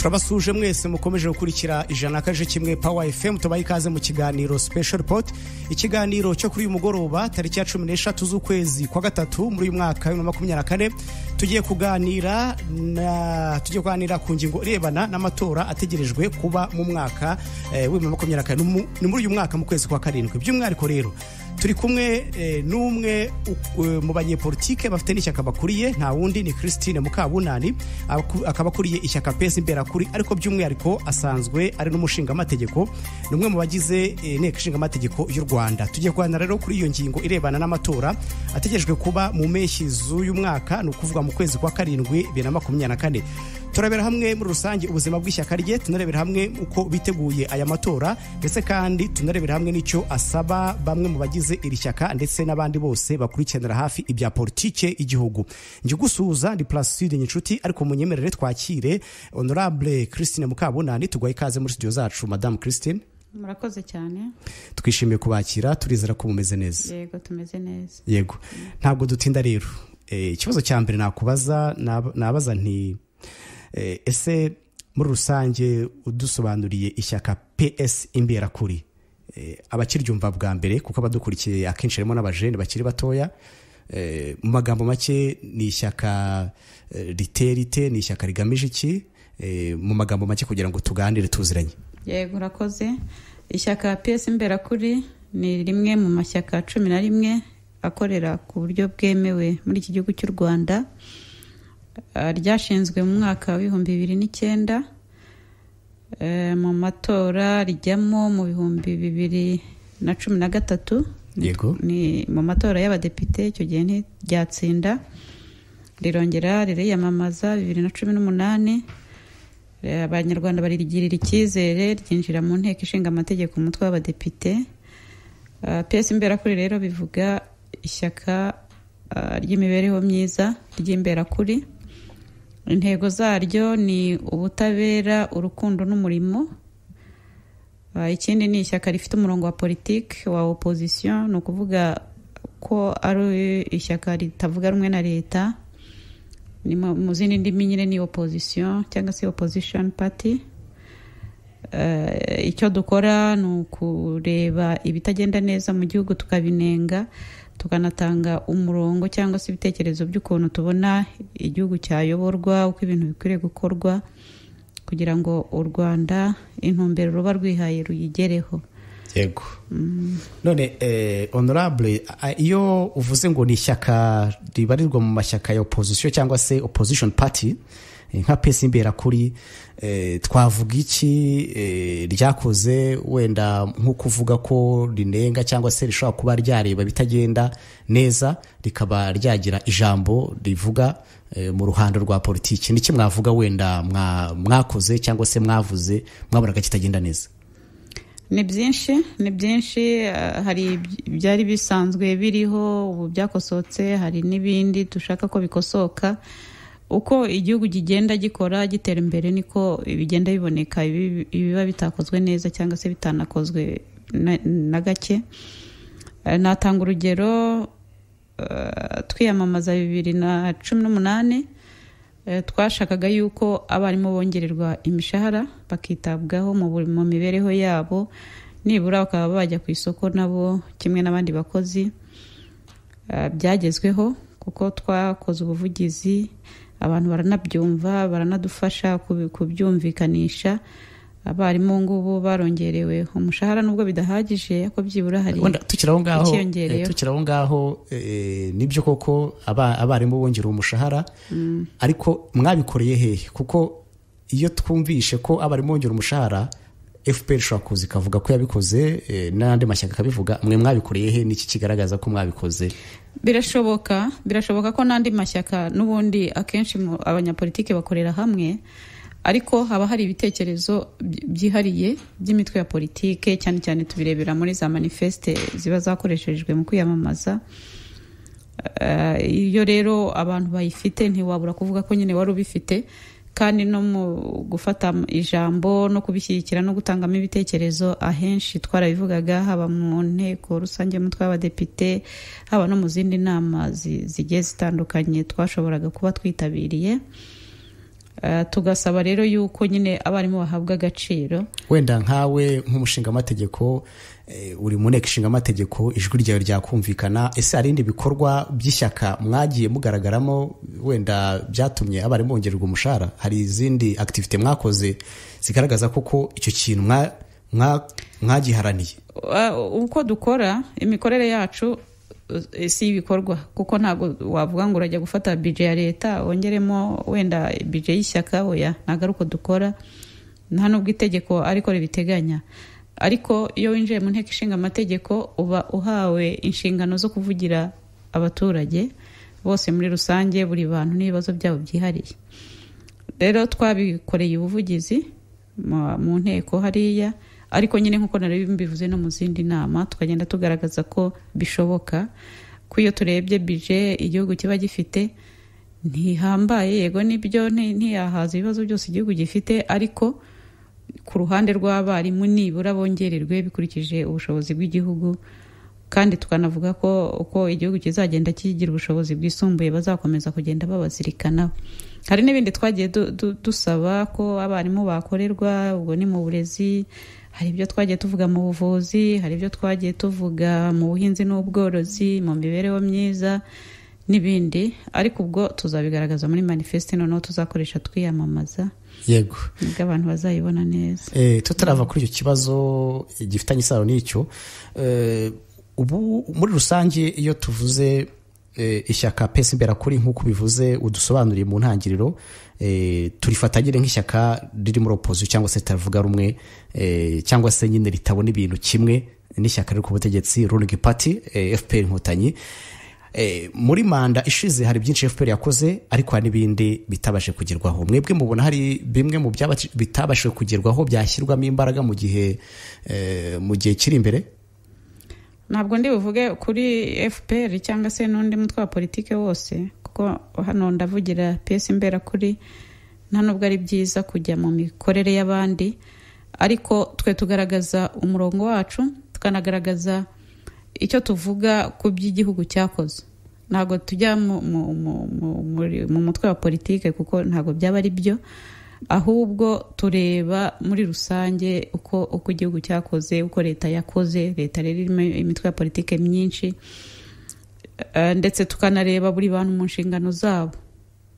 turabasuje mwese mukomeje gukurikira ijana kaje kimwe Power FM. Tubaye ikaze mu kiganiro Special Report, ikiganiro cyo kuri uyu mugoroba tariki ya 13 z'ukwezi kwa gatatu muri uyu mwaka wa 2024. Tugiye kuganira ku ngingo irebana n'amatora ategerejwe kuba mu mwaka wa 2024, ni muri uyu mwaka mu kwezi kwa karindwi. By'umwihariko rero turi kumwe n'umwe mu banyepolitike bafite n'ishyaka bakuriye, nta wundi ni Christine Mukabunani, akaba akuriye ishyaka PS Imberakuri, ariko by'umwihariko asanzwe ari n'umushinga amategeko, ni umwe mu bagize inteko ishinga amategeko y'u Rwanda. Tugiye kuganira rero kuri iyo ngingo irebana n'amatora ategerejwe kuba mu mpeshyi z'uyu mwaka, ni ukuvuga mu kwezi kwa karindwi 2024. Turabera hamwe muri rusange ubuzima bw'ishyaka rye, tunarebera hamwe uko biteguye aya matora, ndetse kandi tunarebera hamwe n'icyo asaba bamwe mu bagize iri shyaka ndetse n'abandi bose bakurikiranira hafi ibya politike igihugu. Nje gusuhuza ndi Placide Nyinshuti, ariko munyemerere twakire Honorable Christine Mukabunani. Tugwaye ikaze muri studio zacu Madame Christine. Murakoze cyane. Twishimiye kubakira, turizera ko mumeze neza. Yego, tumeze neza. Yego. Ntabwo dutinda rero. Ikibazo cya mbere nakubaza, nabaza nti ese muri rusange udusobanuriye ishyaka PS Imberakuri, abakiryumva bwa mbere kuko abadukurikiye akenshi harimo n'abajene bakiri batoya, mu magambo make ni ishyaka riterite, ni ishyaka rigamije iki, mu magambo make kugira ngo tuganire tuziranye? Yego, urakoze. Ishyaka PS Imberakuri ni rimwe mu mashyaka 11 akorera ku buryo bwemewe muri iki gihugu cy'u Rwanda. Ryashinzwe mu mwaka wa 2009, mu matora rijyamo mu 2013. Yego. Ni mu matora y'abadepite, icyo gihe ntiryatsinda, rirongera ririyamamaza 2018. Abanyarwanda baririgirira icyizere, ryinjira mu nteko ishinga amategeko umutwe w'abadepite. PS Imberakuri rero bivuga ishyaka ry'imibereho myiza ry'Imberakuri. Intego zaryo ni ubutabera, urukundo n'umurimo. Ikindi ni ishyaka rifite umurongo wa politiki wa opposition, ni ukuvuga ko ari ishyaka ritavuga rumwe na leta, ni mu zindi ndimi nyine ni opposition cyangwa se opposition party. Icyo dukora ni ukureba ibitagenda neza mu gihugu tukabinenga, tukanatanga umurongo cyangwa se ibitekerezo by'ukuntu tubona igihugu cyayoborwa, uko ibintu bikwiriye gukorwa kugira ngo u Rwanda intumbero ruba rwihaye ruyigereho. Yego. None Honorable, iyo uvuze ngo ni ishyaka ribarirwa mu mashyaka ya opposition cyangwa se opposition party nka PS Imberakuri, twavuga iki ryakoze wenda nko kuvuga ko rinenga cyangwa se rishobora kuba ryareba bitagenda neza rikaba ryagira ijambo rivuga mu ruhando rwa politiki? Niki mwavuga wenda mwakoze cyangwa se mwavuze mwabonaga kitagenda neza? Ni byinshi, hari byari bisanzwe biriho, ubu byakosotse, hari n'ibindi dushaka ko bikosoka. Uko igihugu kigenda gikora gitera imbere niko bigenda biboneka ibiba bitakozwe neza cyangwa se bitanakozwe na gake. Natanga urugero, twiyamamaza 2018, twashakaga yuko abarimu bongererwa imishahara bakitabwaho mu mibereho yabo, nibura bakaba bajya ku isoko nabo kimwe n'abandi bakozi. Byagezweho kuko twakoze ubuvugizi, abantu baranabyumva, baranadufasha kubyumvikanisha. Abarimu ngubu barongerewe umushahara, nubwo bidahagije ko byibura hari tukiraho ngaho nibyo koko abarimu bongera umushahara, ariko mwabikoreye hehe? Kuko iyo twumvishe ko abarimu bongera umushahara, FPR ishobora kuza ikavuga ko yabikoze, n'andi mashyaka akabivuga. Mwe mwabikoreye he? Niki kigaragaza ko mwabikoze? Birashoboka ko n'andi mashyaka n'ubundi akenshi abanyapolitike bakorera hamwe, ariko haba hari ibitekerezo byihariye by'imitwe ya politike, cyane cyane tubirebera muri za manifeste ziba zakoreshejwe mu kwiyamamaza. Iyo rero abantu bayifite ntiwabura kuvuga ko nyine wari ubifite, kandi no mu gufata ijambo no kubishyigikira no gutangamo ibitekerezo ahenshi twarabivugaga, haba mu nteko rusange mu tw'abadepite, haba no mu zindi nama zigiye zitandukanye twashoboraga kuba twitabiriye. tugasaba rero yuko nyine abarimu bahabwa agaciro. Wenda nkawe nk'umushinga amategeko uri mu nteko ishinga amategeko, ijwi ryawe ryakumvikana, ese hari ibindi bikorwa by'ishyaka mwagiye mugaragaramo wenda byatumye abarimu bongererwa umushahara? Hari izindi activite mwakoze zigaragaza koko icyo kintu mwagiharaniye? Uko dukora imikorere yacu si ibikorwa, kuko ntabwo wavuga ngo urajya gufata budget ya leta wongeremo wenda budget y'ishyaka, oya, ntabwo ari uko dukora, nta nubwo itegeko ariko ribiteganya. Ariko iyo winjiye mu nteko ishinga amategeko uba uhawe inshingano zo kuvugira abaturage bose muri rusange, buri bantu n'ibibazo byabo byihariye. Rero twabikoreye ubuvugizi mu nteko hariya, ariko nyine nk'uko nari mbivuze no mu zindi nama, tukagenda tugaragaza ko bishoboka ko iyo turebye budget igihugu kiba gifite ntihambaye, yego nibyo ntiyahaza ibibazo byose igihugu gifite, ariko ku ruhande rw'abarimu nibura bongererwe bikurikije ubushobozi bw'igihugu, kandi tukanavuga ko uko igihugu kizagenda kigira ubushobozi bwisumbuye bazakomeza kugenda babazirikanaho. Hari n'ibindi twagiye dusaba ko abarimu bakorerwa, ubwo ni mu burezi, hari ibyo twagiye tuvuga mu buvuzi, hari ibyo twagiye tuvuga mu buhinzi n'ubworozi, mu mibereho myiza n'ibindi, ariko ubwo tuzabigaragaza muri manifeste noneho tuzakoresha twiyamamaza. Yego, nibwo abantu bazayibona neza. Tutarava kuri icyo kibazo gifitanye isano n'icyo, ubu muri rusange iyo tuvuze ishyaka PES Imberakuri nk'uko bivuze udusobanuriye mu ntangiriro, turifatagire nk'ishyaka riri muri opposition cyangwa se tavuga rumwe, cyangwa se nyine ritabona ibintu kimwe n'ishyaka riri ku butegetsi ruling party, FPR Inkotanyi. Muri manda ishize hari byinshi FPR yakoze, ariko hari n'ibindi bitabashe kugerwaho. Mwebwe mubona hari bimwe mu bitabashe kugerwaho byashyirwamo imbaraga mu gihe kiri imbere? Ntabwo ndi buvuge kuri FPR cyangwa se n'undi mutwe wa politike wose, kuko hano ndavugira PES Imberakuri, nta nubwo ari byiza kujya mu mikorere y'abandi, ariko twe tugaragaza umurongo wacu, tukanagaragaza icyo tuvuga ku by'igihugu cyakoze. Ntabwo tujya mu mutwe wa politike kuko ntabwo byaba ari byo, ahubwo tureba muri rusange uko igihugu cyakoze, uko leta yakoze. Leta rero irimo imitwe ya politike myinshi, ndetse tukanareba buri bantu mu nshingano zabo.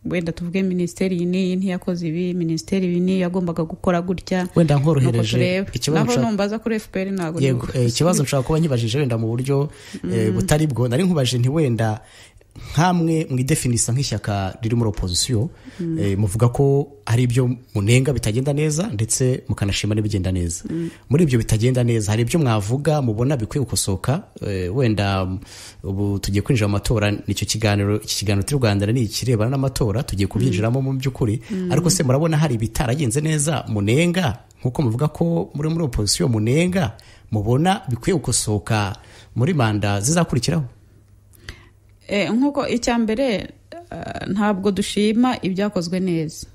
Wenda tuvuge minisiteri iyi n'iyi ntiyakoze ibi, minisiteri ibi n'iyi yagombaga gukora gutya. Wenda nkorohereje ikibazo naho numbaza kuri FPR ntabwo. Yego, ikibazo nshaka kuba nkibajije wenda mu buryo butari bwo. Nari nkubaje nti wenda nkamwe mwidefinisa nk'ishyaka riri muri opposition, muvuga ko hari ibyo munenga bitagenda neza ndetse mukanashima n'ibigenda neza. Muri ibyo bitagenda neza hari ibyo mwavuga mubona bikwiye gukosoka? Wenda ubu tugiye kwinjira mu matora, nicyo kiganiro cy'u Rwanda ni ikirebana n'amatora, tugiye kubyinjiramo mu by'ukuri, ariko se murabona hari bitaragenze neza munenga, nkuko muvuga ko muri opposition munenga, mubona bikwiye gukosoka muri manda zizakurikiraho? Nkuko icya mbere ntabwo dushima ibyakozwe neza,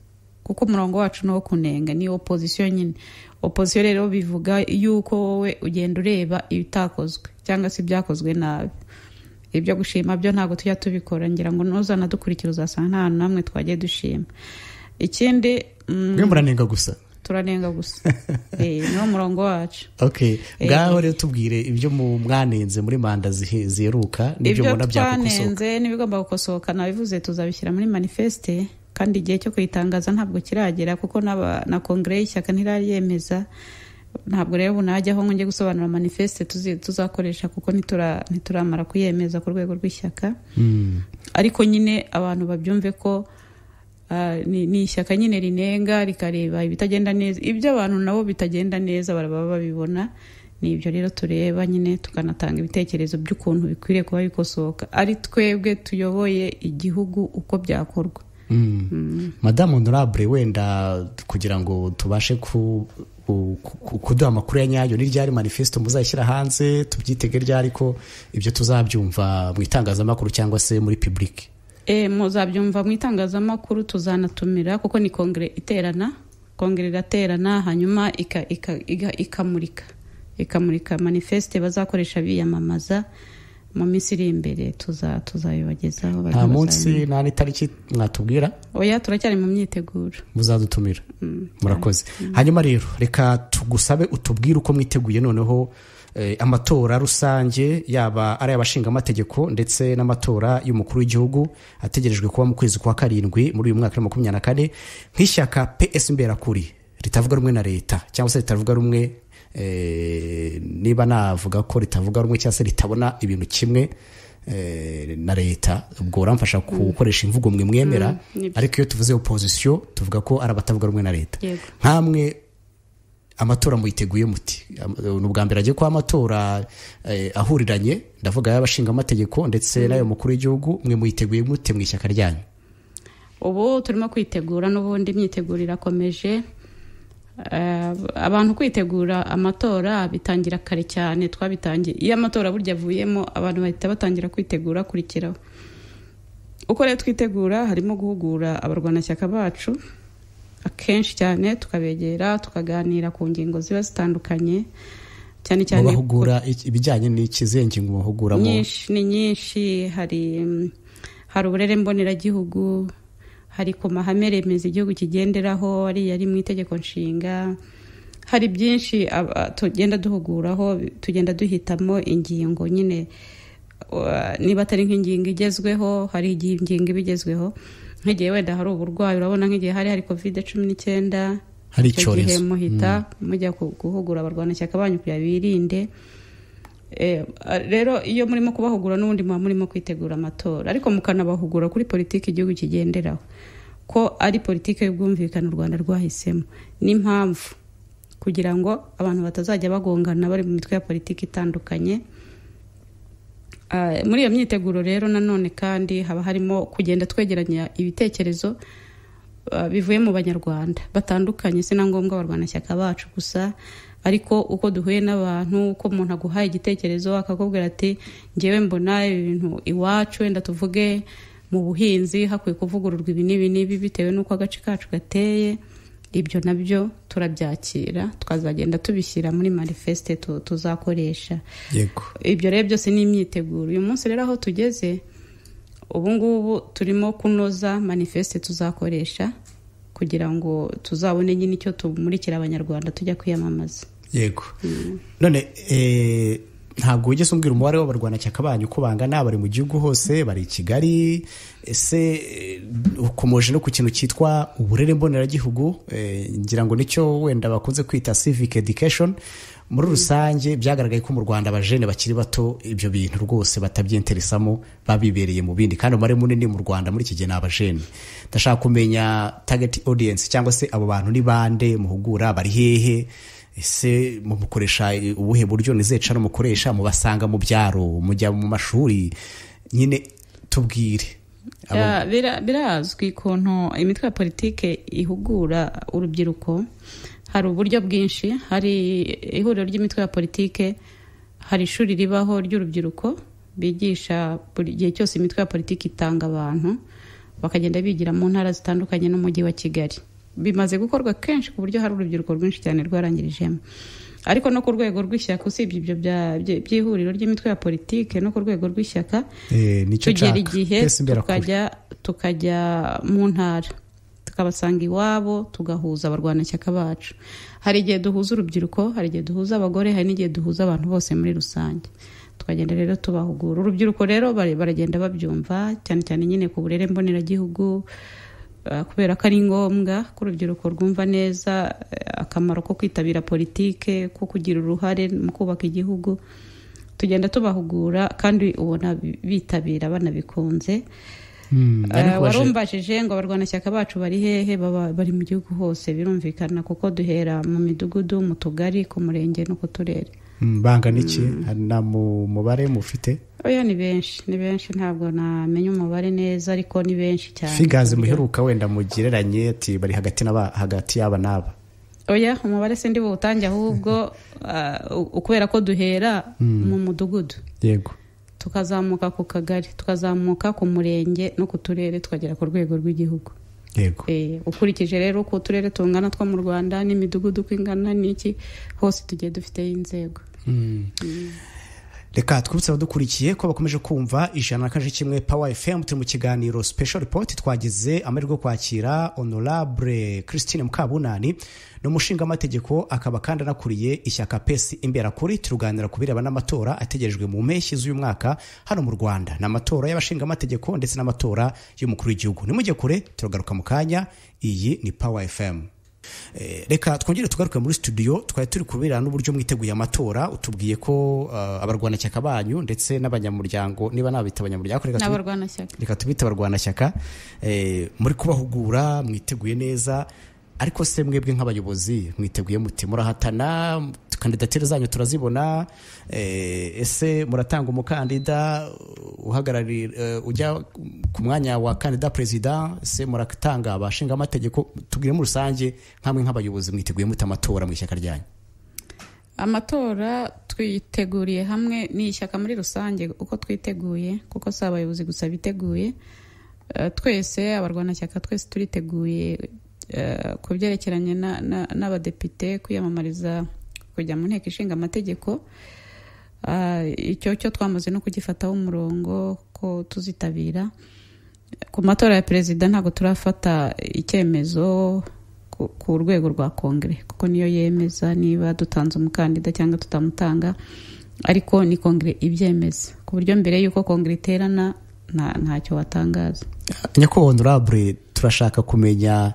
kuko umurongo wacu no kunenga ni opposition nyine. Opposition rero bivuga yuko wowe ugenda ureba ibitakozwe cyangwa se ibyakozwe nabi. Ibyo gushima byo ntabwo tujya tubikora, ngira ngo nuzana dukurikira uzasanga nta hantu namwe twagiye dushima. Ikindi mwe muranenga gusa? Turanenga gusa. Niwo murongo wacu. Okay, ngaho rero tubwire ibyo mwanenze muri manda ziheruka n'ibyo mbona byakosoka. Ibyo twanenze n'ibigomba gukosoka nabivuze tuzabishyira muri manifeste, kandi igihe cyo kuyitangaza ntabwo kiragera kuko na kongere y'ishyaka ntirayemeza. Ntabwo rero bunajyaho ngo njye gusobanura manifeste tuzakoresha kuko ntituramara kuyemeza ku rwego rw'ishyaka. Ariko nyine abantu babyumve ko ni ishyaka nyine rinenga rikareba ibitagenda neza. Ibyo abantu nabo bitagenda neza baraba babibona, ni ibyo rero tureba nyine tukanatanga ibitekerezo by'ukuntu bikwiriye kuba bikosoka, ari twebwe tuyoboye igihugu uko byakorwa. Madame Honorable, wenda kugira ngo tubashe kuduha amakuru ya nyayo, ni ryari manifesto muzashyira hanze? Tubyitege ryari ko ibyo tuzabyumva mu itangazamakuru cyangwa se muri public? Muzabyumva mu itangazamakuru, tuzanatumira kuko ni kongere iraterana hanyuma ikamurika manifeste bazakoresha biyamamaza, mu minsi iri imbere tuzabibagezaho. nta munsi nta n'itariki mwatubwira? Oya, turacyari mu myiteguro. Muzadutumira. Murakoze. Hanyuma rero reka tugusabe utubwire uko mwiteguye noneho amatora rusange, yaba ari abashingamategeko ndetse n'amatora y'umukuru w'igihugu ategerejwe kuba mu kwezi kwa karindwi muri uyu mwaka wa 2024, nk'ishyaka PS Imberakuri ritavuga rumwe na leta cyangwa se ritavuga rumwe, niba navuga ko ritavuga rumwe cyangwa se ritabona ibintu kimwe na leta, ubwo uramfasha gukoresha imvugo mwe mwemera, ariko iyo tuvuze opposition tuvuga ko ari abatavuga rumwe na leta. Nkamwe amatora muyiteguye muti? N'ubwa mbere agiye kwa amatora ahuriranye, ndavuga y'abashinga amategeko ndetse n'ayo mukuru w'igihugu, mwe muyiteguye mute mu ishyaka ryanyu? Ubu turimo kwitegura, n'ubundi imyiteguro irakomeje. Abantu kwitegura amatora bitangira kare cyane, twabitangiye iyo amatora burya avuyemo abantu bahita batangira kwitegura kurikiraho. Uko rero twitegura harimo guhugura abarwanashyaka bacu akenshi cyane, tukabegera tukaganira ku ngingo ziba zitandukanye, cyane cyane bahugura ibijyanye n'ikizengingo bahuguramo. Ni nyinshi, hari uburere mboneragihugu, hari ku mahame remezo igihugu kigenderaho, ari mu itegeko nshinga, hari byinshi tugenda duhuguraho, tugenda duhitamo ingingo nyine, niba atari nk'ingingo igezweho, hari ingingo ibigezweho. Nk'igihe wenda hari uburwayi, urabona nk'igihe hari COVID-19, hari icyorezo, muhita mujya guhugura abarwanashyaka banyu kugira birinde. Rero iyo murimo kubahugura n'ubundi muba murimo kwitegura amatora, ariko mukanabahugura kuri politiki igihugu kigenderaho, ko ari politiki y'ubwumvikane u Rwanda rwahisemo, n'impamvu kugira ngo abantu batazajya bagongana bari mu mitwe ya politiki itandukanye. Muri iyo myiteguro rero nanone kandi haba harimo kugenda twegeranya ibitekerezo bivuye mu banyarwanda batandukanye, si na ngombwa abarwanashyaka bacu gusa, ariko uko duhuye n'abantu, uko umuntu aguhaye igitekerezo akakubwira ati njyewe mbona ibintu iwacu, wenda tuvuge mu buhinzi hakwiye kuvugururwa ibi n'ibi bitewe n'uko agace kacu gateye, ibyo nabyo turabyakira, tukazagenda tubishyira muri manifeste tuzakoresha. Yego, ibyo rero byose ni imyiteguro. Uyu munsi rero aho tugeze ubu ngubu turimo kunoza manifeste tuzakoresha kugira ngo tuzabone nyine icyo tumurikira abanyarwanda tujya kwiyamamaza. Yego. None ntabwo ugeze umbwira umubare w'abarwanashyaka banyu uko bangana, bari mu gihugu hose, bari i Kigali, ese ukomoje no ku kintu cyitwa uburere mboneragihugu, ngira ngo nicyo wenda bakunze kwita civic education. Muri rusange byagaragaye ko mu Rwanda abajene bakiri bato ibyo bintu rwose batabyenteresamo, babibereye mu bindi, kandi umubare munini mu Rwanda muri iki gihe ni abajene. Ndashaka kumenya target audience cyangwa se abo bantu ni bande muhugura, bari hehe, ese mukoresha ubuhe buryo, nizeca no mukoresha, mubasanga mu byaro, mujya mu mashuri, nyine tubwire. Birazwi kuntu imitwe ya politike ihugura urubyiruko. Hari uburyo bwinshi, hari ihuriro ry'imitwe ya politike, hari ishuri ribaho ry'urubyiruko bigisha buri gihe cyose. Imitwe ya politike itanga abantu bakagenda bigira mu ntara zitandukanye n'umujyi wa Kigali. Bimaze gukorwa kenshi ku buryo hari urubyiruko rwinshi cyane rwarangirijemo. Ariko no ku rwego rw'ishyaka, usibye ibyo by'ihuriro ry'imitwe ya politike, no ku rwego rw'ishyaka tugera igihe tukajya mu ntara, tukabasanga iwabo, tugahuza abarwanashyaka bacu. Hari igihe duhuza urubyiruko, hari igihe duhuza abagore, hari n'igihe duhuza abantu bose muri rusange, tukagenda rero tubahugura. Urubyiruko rero baragenda babyumva, cyane cyane nyine ku burere mboneragihugu, kubera ko ari ngombwa ko urubyiruko rwumva neza akamaro ko kwitabira politike, ko kugira uruhare mu kubaka igihugu. Tugenda tubahugura kandi ubona bitabira banabikunze. Warumbajije ngo abarwanashyaka bacu bari hehe? Bari mu gihugu hose, birumvikana, kuko duhera mu midugudu, mu tugari, ku murenge no ku turere. Bangana iki? Na mubare mufite? Oya, ni benshi ntabwo namenya umubare neza, ariko ni benshi cyane. Figaze muheruka wenda mugereranye ati bari hagati y'aba n'aba? Oya, umubare sindi buwutange, ahubwo ukubera ko duhera mu mudugudu, yego, tukazamuka ku kagari, tukazamuka ku murenge no ku turere, tukagera ku rwego rw'igihugu. Yego. Ukurikije rero ku turere tungana two mu Rwanda n'imidugudu uko ingana n'iki hose tugiye dufiteho inzego. Reka twibutse abadukurikiye ko bakomeje kumva ijana na kaje kimwe Power FM, turi mu kiganiro Special Report. Twagize amahirwe kwakira Honorable Christine Mukabunani n'umushinga amategeko, akaba kandi anakuriye ishyaka PES Imberakuri. Turuganira kubireba n'amatora ategerejwe mu mpeshyi z'uyu mwaka hano mu Rwanda, n'amatora y'abashinga amategeko ndetse n'amatora y'umukuru w'igihugu. Nimujye kure, turagaruka mu kanya. Iyi ni Power FM. Reka twongere tugaruke muri studio. Twari turi kubirana n'uburyo mwiteguye amatora. Utubwiye ko abarwanashyaka banyu ndetse n'abanyamuryango, niba nabita abanyamuryango, reka tubita abarwanashyaka, muri kubahugura, mwiteguye neza. Ariko se mwebwe nk'abayobozi mwiteguye muti? Murahatana, kandidatire zanyu turazibona, ese muratanga umukandida uhagararira ujya ku mwanya wa kandida president, se muratanga abashinga amategeko? Tubwire mu rusange nkamwe nk'abayobozi mwiteguye muti amatora mu ishyaka ryanyu? Amatora twiteguriye hamwe ni ishyaka muri rusange uko twiteguye, kuko si abayobozi gusa biteguye. Twese abarwanashyaka twese turiteguye ku byerekeranye n'abadepite kwiyamamariza kujya mu nteko ishinga amategeko. Icyo cyo twamaze no kugifataho umurongo ko tuzitabira. Ku matora ya perezida ntabwo turafata icyemezo ku rwego rwa kongere, kuko niyo yemeza niba dutanze umukandida cyangwa tutamutanga, ariko ni kongere ibyemeza, ku buryo mbere y'uko kongere iterana ntacyo watangaza. Nyakubahwa Honorable, turashaka kumenya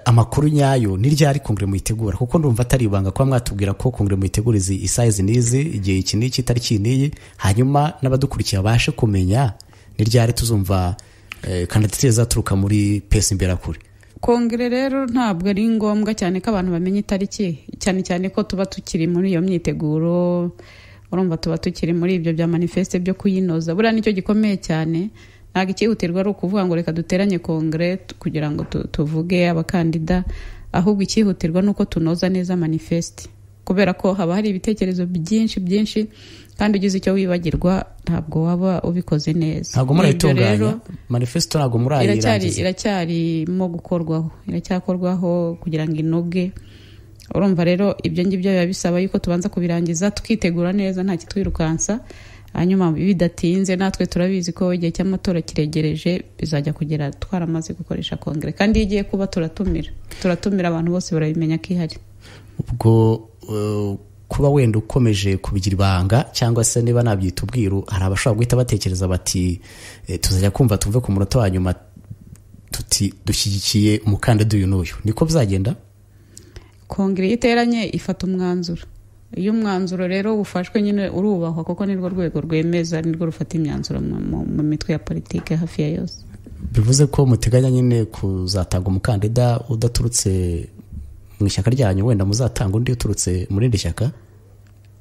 amakuru nyayo ni ryari kongere muyitegura, kuko ndumva atari ibanga kuba mwatubwira ko kongere muyitegura isayizi n'izi, igihe iki n'iki, itariki n'iyi, hanyuma n'abadukurikiye babashe kumenya ni ryari tuzumva kandidatire zaturuka muri PES Imberakuri. Kongere rero ntabwo ari ngombwa cyane ko abantu bamenye itariki, cyane cyane ko tuba tukiri muri iyo myiteguro. Urumva tuba tukiri muri ibyo bya manifeste byo kuyinoza. Buriya nicyo gikomeye cyane. Ntabwo ikihutirwa ari ukuvuga ngo reka duteranye kongere kugira ngo tuvuge abakandida, ahubwo ikihutirwa nuko tunoza neza manifeste, kubera ko haba hari ibitekerezo byinshi kandi ugize icyo wibagirwa ntabwo waba ubikoze neza. Ntabwo murayitunganya manifeste, ntabwo murayirangiza. Iracyarimo gukorwaho, iracyakorwaho kugira ngo inoge. Urumva rero ibyo ngibyo biba bisaba yuko tubanza kubirangiza tukitegura neza, nta kitwirukansa. Hanyuma bidatinze, natwe turabizi ko igihe cy'amatora kiregereje, bizajya kugera twaramaze gukoresha kongere, kandi igiye kuba turatumira abantu bose barabimenya ko ihari. Ubwo kuba wenda ukomeje kubigira ibanga cyangwa se niba nabyita ubwiru, hari abashobora guhita batekereza bati tuzajya kumva tuve ku munota wa nyuma tuti dushyigikiye umukandida uyu n'uyu. Niko bizagenda? Kongere iteranye ifata umwanzuro. Iyo umwanzuro rero ufashwe nyine urubahwa, kuko nirwo rwego rwemeza, nirwo rufata imyanzuro mu mitwe ya politike hafi ya yose. Bivuze ko muteganya nyine kuzatanga umukandida udaturutse mu ishyaka ryanyu, wenda muzatanga undi uturutse muri indi shyaka?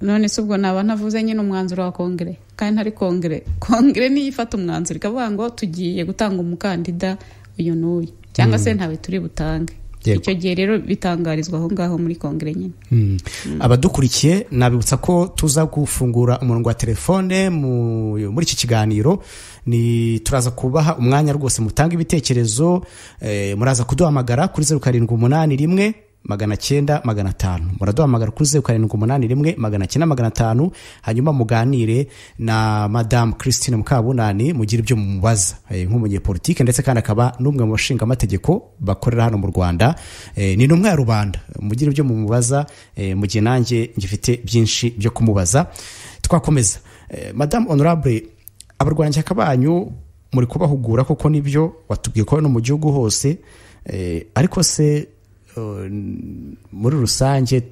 None se ubwo naba navuze nyine umwanzuro wa kongere, kandi ntari kongere niyo ifata umwanzuro ikavuga ngo tugiye gutanga umukandida uyu n'uyu, cyangwa se ntawe turi butange. Icyo gihe rero bitangarizwa aho ngaho muri kongere nyine. Abadukurikiye nabibutsa ko tuza gufungura umurongo wa telefone muri iki kiganiro. Ni turaza kubaha umwanya rwose mutanga ibitekerezo. Muraza kuduhamagara kuri 0781 900 muraduhamagara kuri 0781 900, hanyuma muganire na Madame Christine Mukabunani, mugira ibyo mumubaza nk'umunyepolitike, ndetse kandi akaba n'umwe mu bashinga amategeko bakorera hano mu Rwanda. Ni n'umwe ya rubanda, mugira ibyo mumubaza, mu gihe nanjye ngifite byinshi byo kumubaza. Twakomeza. Madame Honorable, abarwanashyaka banyu muri kubahugura, koko nibyo watubwiye ko no mu gihugu hose, ariko se muri rusange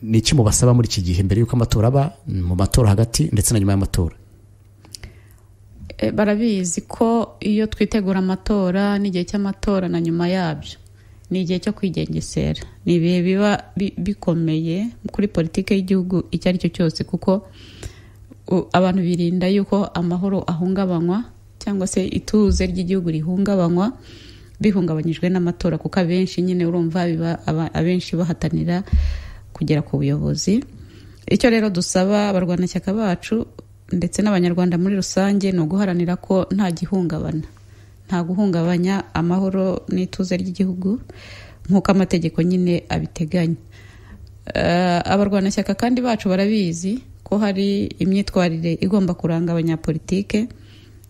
ni iki mubasaba muri iki gihe mbere y'uko amatora aba, mu matora hagati ndetse na nyuma y'amatora? Barabizi ko iyo twitegura amatora n'igihe cy'amatora na nyuma yabyo ni igihe cyo kwigengesera. Ni ibihe biba bikomeye kuri politike y'igihugu icyo ari cyo cyose, kuko abantu birinda yuko amahoro ahungabanywa cyangwa se ituze ry'igihugu rihungabanywa bihungabanyijwe n'amatora, kuko abenshi nyine urumva abenshi bahatanira kugera ku buyobozi. Icyo rero dusaba abarwanashyaka bacu ndetse n'abanyarwanda muri rusange ni uguharanira ko nta guhungabanya amahoro n'ituze ry'igihugu nk'uko amategeko nyine abiteganya. Abarwanashyaka kandi bacu barabizi ko ko hari imyitwarire igomba kuranga abanyapolitike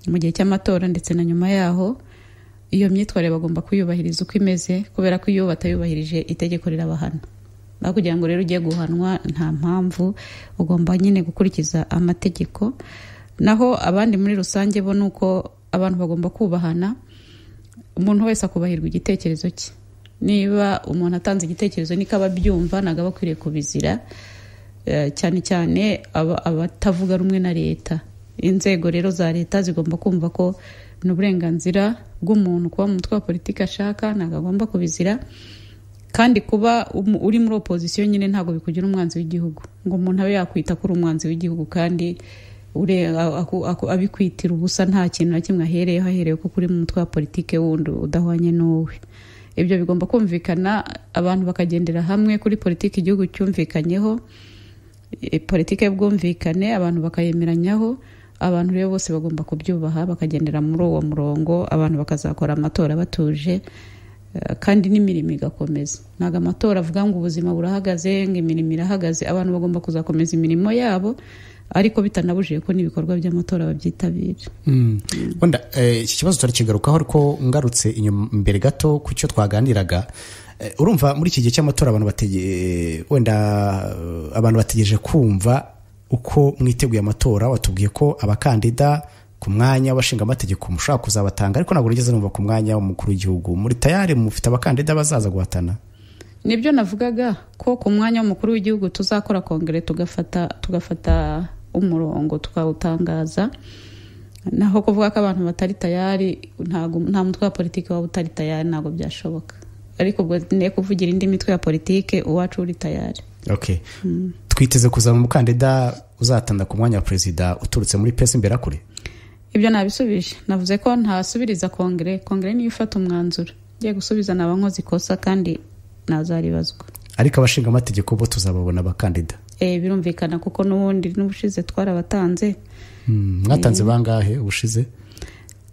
mu gihe cy'amatora ndetse na nyuma yaho. Iyo myitwarire bagomba kuyubahiriza uko imeze, kubera ko iyo batayubahirije itegeko rirabahana. Aho kugira ngo rero ugiye guhanwa nta mpamvu, ugomba nyine gukurikiza amategeko. Naho abandi muri rusange bo nuko abantu bagomba kubahana, umuntu wese akubahirwa igitekerezo cye. Niba umuntu atanze igitekerezo niko ababyumva, ntago aba akwiriye kubizira, cyane cyane abatavuga rumwe na leta. Inzego rero za leta zigomba kumva ko n'uburenganzira bw'umuntu kuba mu mutwe wa politiki ashaka, ntago agomba kubizira. Kandi kuba uri muri opposition nyine ntago bikugira umwanzi w'igihugu, ngo umuntu abe yakwita ko uri umwanzi w'igihugu kandi abikwitira ubusa, nta kintu na kimwe ahereye ko kuri mu mutwe wa politiki wundi udahwanye n'uwe. Ibyo bigomba kumvikana, abantu bakagendera hamwe kuri politiki igihugu cyumvikanyeho, politiki y'ubwumvikane abantu bakayemeranyaho. Abantu rero bose bagomba kubyubaha, bakagendera muri uwo murongo, abantu bakazakora amatora batuje, kandi n'imirimo igakomeza. Ntago amatora avuga ngo ubuzima burahagaze, ngo imirimo irahagaze. Abantu bagomba kuzakomeza imirimo yabo, ariko bitanabujije ko n'ibikorwa by'amatora babyitabira. Wenda iki kibazo turakigarukaho, ariko ngarutse inyuma imbere gato ku cyo twaganiraga. Urumva muri iki gihe cy'amatora abantu bategereje kumva uko mwiteguye amatora. Watubwiye ko abakandida ku mwanya w'abashinga amategeko mushaka kuzabatanga, ariko ntabwo urigeze numva ku mwanya w'umukuru w'igihugu. Muri tayari mufite abakandida bazaza guhatana? Nibyo navugaga ko ku mwanya w'umukuru w'igihugu tuzakora kongere, tugafata umurongo tukawutangaza. Naho kuvuga ko abantu batari tayari, nta mutwe wa politiki waba utari tayari, ntabwo byashoboka. Ariko ubwo ne kuvugira indi mitwe ya politiki, uwacu uri tayari. Okay. Twiteze kuzaba umukandida uzatanda ku mwanya wa perezida uturutse muri PS Imberakuri? Ibyo nabisubije. Navuze ko ntasubiriza kongere niyo ifata umwanzuro. Ngiye gusubiza nabankoze ikosa kandi nazaribazwa. Ariko abashinga amategeko bo tuzababona abakandida? Birumvikana kuko n'ubundi n'ubushize twarabatanze. Mwatanze bangahe ubushize?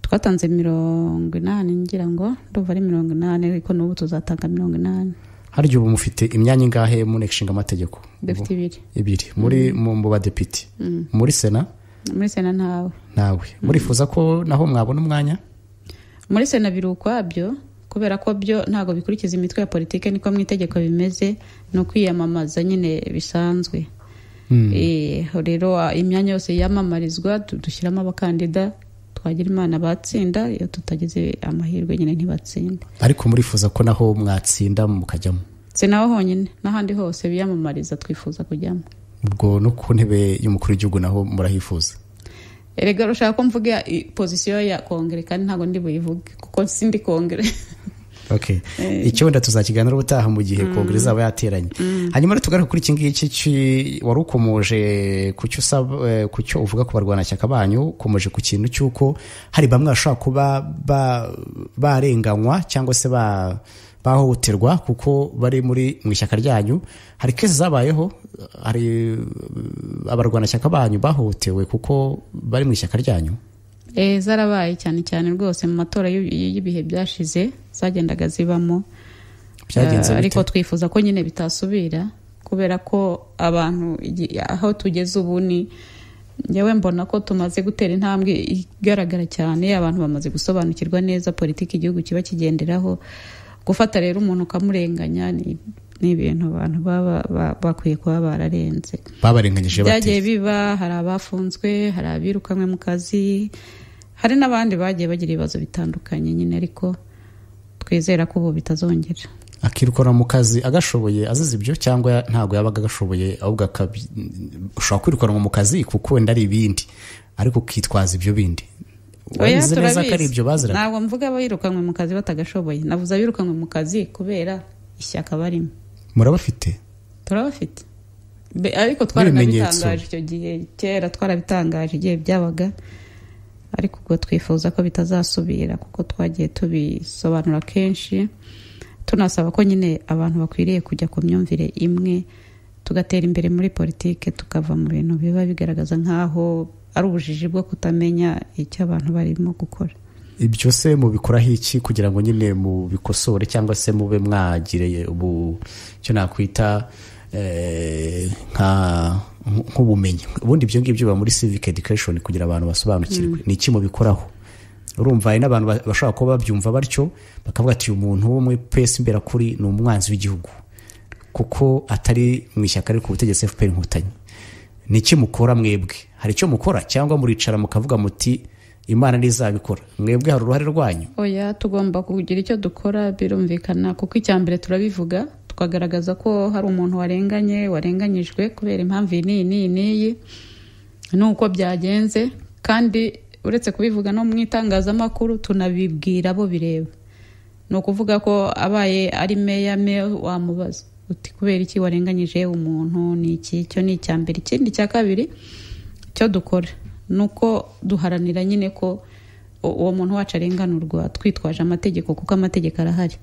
Twatanze 80 ngira ngo ndumva ari 80, ariko n'ubu tuzatanga 80. Haryo ubu mufite imyanya ingahe mu nshinga amategeko? Dufite 2 muri mu badepite. Muri Sena? Muri Sena nawe. Murifuza ko naho mwabona umwanya? Muri Sena birukwabyo, kubera ko byo ntago bikurikiza imitwe ya politike, niko mu itegeko bimeze, no kwiyamamaza nyine bisanzwe. Rero imyanya yose yamamarizwa dushyiramo abakandida, twagira Imana batsinda, iyo tutagize amahirwe nyine ntibatsinda. Ariko murifuza ko naho mwatsinda mukajyamo? Sinaho honyine, n'ahandi hose biyamamariza twifuza kujyamo. Ubwo no ku ntebe y'umukuru w'igihugu naho murahifuza? Erega rushaka ko mvuga position ya kongere, kandi ntago ndi buyivuge kuko sindi kongere. Okay. Icyo wenda tuzakiganira ubutaha mu gihe kongere zaba yateranye. Hanyuma tugaruka kuri iki ngiki wari ukomoje kucyo uvuga ku barwana cyaka banyu, ukomoje ku kintu cyuko hari bamwe bashaka kuba barenganywa cyangwa se bahohoterwa kuko bari mu ishyaka ryanyu. Hari kese zabayeho, hari abarwana cyaka banyu bahohotewe kuko bari mu ishyaka ryanyu? Zarabaye cyane rwose mu matora y'ibihe byashize, zagendaga zibamo. Ariko twifuza ko nyine bitasubira, kubera ko abantu aho tugeze ubu ni njyewe mbona ko tumaze gutera intambwe igaragara cyane. Abantu bamaze gusobanukirwa neza politiki igihugu kiba kigenderaho. Gufata rero umuntu ukamurenganya ni ibintu abantu bakwiye kuba bararenze. Babarenganyije bate? Byagiye biba, hari abafunzwe, hari abirukanwe mu kazi, hari n'abandi bagiye bagira ibibazo bitandukanye nyine, ariko twizera ko ubu bitazongera. Akirukana mu kazi agashoboye azize ibyo, cyangwa ntago yabaga agashoboye ahubwo ushobora kwirukanwa mu kazi kuko wenda ari ibindi, ariko ukitwaza ibyo bindi? Wabizi neza ko ari ibyo bazira? Ntabwo mvuga abirukanwe mu kazi batagashoboye, navuze abirukanwe mu kazi kubera ishyaka barimo. Murabafite? Turabafite, ariko twarabitangaje icyo gihe, kera twarabitangaje igihe byabaga, ariko ubwo twifuza ko bitazasubira kuko twagiye tubisobanura kenshi, tunasaba ko nyine abantu bakwiriye kujya ku myumvire imwe, tugatera imbere muri politike, tukava mu bintu biba bigaragaza nk'aho ari ubujiji bwo kutamenya icyo abantu barimo gukora. Ibyo se mubikoraho iki kugira ngo nyine mubikosore, cyangwa se mube mwagire ubu cyo nakwita nk'ubumenyi. Ubundi ibyo ngibyo biba muri civic education kugira abantu basobanukirwe ni iki mubikoraho. Urumva hari n'abantu bashobora kuba babyumva batyo bakavuga ati uyu muntu wo muri PS imbera kuri ni umwanzi w'igihugu kuko atari mu ishyaka ari ku butegetsi FPR Inkotanyi. Ni iki mukora mwebwe? Hari icyo mukora cyangwa muricara mukavuga muti Imana nizabikora? Mwebwe hari uruhare rwanyu? Oya, tugomba kugira icyo dukora birumvikana kuko icyambere turabivuga tukagaragaza ko hari umuntu warenganyijwe kubera impamvu iyi nuko byagenze, kandi uretse kubivuga no mu itangazamakuru tunabibwira abo bireba. Ni ukuvuga ko abaye ari meya wamubaza uti kubera iki warenganyije umuntu, ni iki? Cyo ni icyambere. Ikindi cya kabiri cyo dukora nuko duharanira nyine ko uwo muntu wacu arenganurwa twitwaje amategeko, kuko amategeko arahari.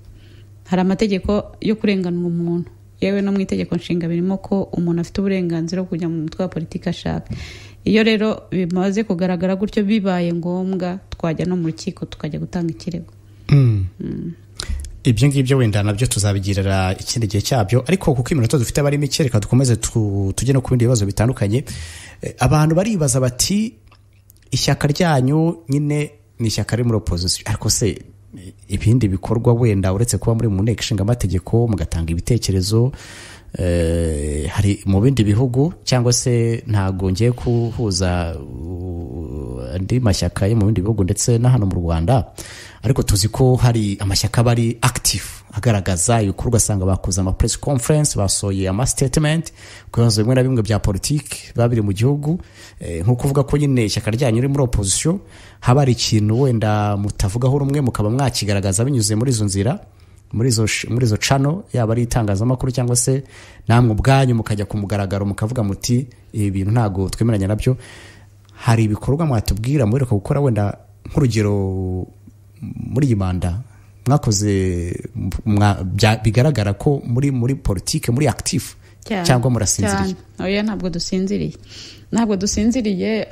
Hari amategeko yo kurenganura umuntu, yewe no mu itegeko nshinga birimo ko umuntu afite uburenganzira bwo kujya mu mutwe wa politiki ashaka. Iyo rero bimaze kugaragara gutyo, bibaye ngombwa twajya no mu rukiko tukajya gutanga ikirego. Ibyo ngibyo wenda nabyo tuzabigirira ikindi gihe cyabyo, ariko kuko iminota dufite bari mike reka dukomeze tujye no ku bindi bibazo bitandukanye. Abantu baribaza bati ishyaka ryanyu nyine ni ishyaka riri muri opposition, ariko se ibindi bikorwa wenda uretse kuba muri mu nteko ishinga amategeko mugatanga ibitekerezo hari mu bindi bihugu, cyangwa se ntago ngiye kuhuza andi mashyaka yo mu bindi bihugu ndetse na hano mu Rwanda, ariko tuzi ko hari amashyaka bari active agaragaza ibikorwa, asanga bakoze ama press conference, basoye ama statement ku bibazo bimwe na bimwe bya politiki babiri mu gihugu. Nko kuvuga ko nyine ishyaka ryanyu riri muri opposition, haba ari ikintu wenda mutavugaho rumwe mukaba mwakigaragaza binyuze muri izo nzira, muri izo channel, yaba ari itangazamakuru cyangwa se namwe ubwanyu mukajya ku mugaragaro mukavuga muti ibi bintu ntago twemeranya nabyo. Hari ibikorwa mwatubwira muheruka gukora wenda nk'urugero muri iyi manda mwakoze bigaragara ko muri politike muri active cyangwa murasinziriye? Oya, ntabwo dusinziriye.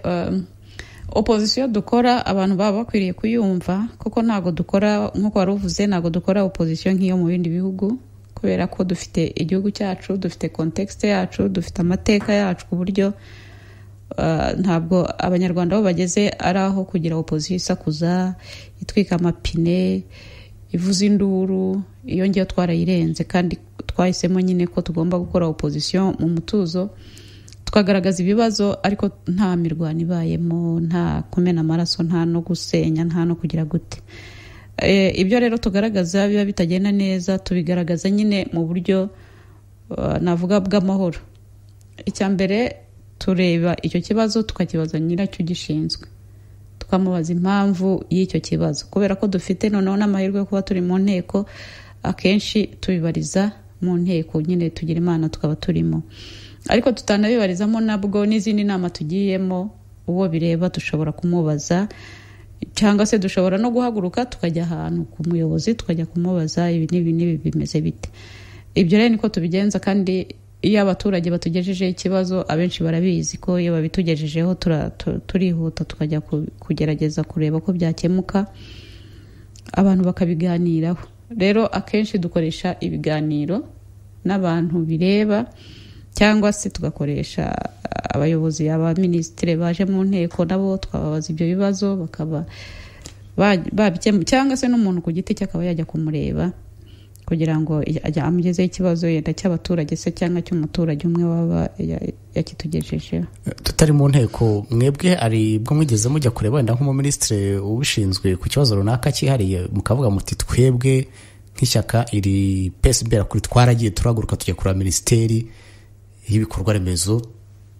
Opposition dukora abantu baba bakwiriye kuyumva, kuko ntago dukora nkuko wari uvuze, ntago dukora opposition nk'iyo mu bindi bihugu, kubera ko dufite igihugu cyacu, dufite context yacu, dufite amateka yacu, ku buryo ntabwo abanyarwanda bo bageze ari aho kugira opposition isakuza, itwika amapine, ivuza induru. Iyo ngiyo twarayirenze, kandi twahisemo nyine ko tugomba gukora opposition mu mutuzo, tukagaragaza ibibazo ariko nta mirwano ibayemo, nta kumena amaraso, nta no gusenya, nta no kugira gute. Ibyo rero tugaragaza biba bitagenda neza, tubigaragaza nyine mu buryo navuga bw'amahoro. Icyambere tureba icyo kibazo tukakibaza nyiracyo gishinzwe, tukamubaza impamvu y'icyo kibazo, kubera ko dufite noneho n'amahirwe yo kuba turi mu nteko. Akenshi tubibariza mu nteko nyine, tugira Imana tukaba turimo, ariko tutanabibarizamo nabwo n'izindi nama tugiyemo, uwo bireba dushobora kumubaza, cyangwa se dushobora no guhaguruka tukajya ahantu ku muyobozi tukajya kumubaza ibi n'ibi bimeze bite. Ibyo rero niko tubigenza, kandi iyo abaturage batugejejeho ikibazo abenshi barabizi ko iyo babitugejejeho turihuta tukajya kugerageza kureba ko byakemuka, abantu bakabiganiraho. Rero akenshi dukoresha ibiganiro n'abantu bireba, cyangwa se tugakoresha abayobozi, abaminisitiri baje mu nteko, nabo twababaza ibyo bibazo bakaba babikemura, cyangwa se n'umuntu ku giti cye akaba yajya kumureba kugira ngo amugezeho ikibazo yenda cy'abaturage se cyangwa cy'umuturage umwe waba yakitugejejeho. Tutari mu nteko, mwebwe ari bwo mwigeze mujya kureba wenda nk'umuminisitiri ubishinzwe ku kibazo runaka cyihariye, mukavuga muti twebwe nk'ishyaka iri PS imbera kuri twaragiye turaguruka tujya kureba minisiteri y'ibikorwa remezo,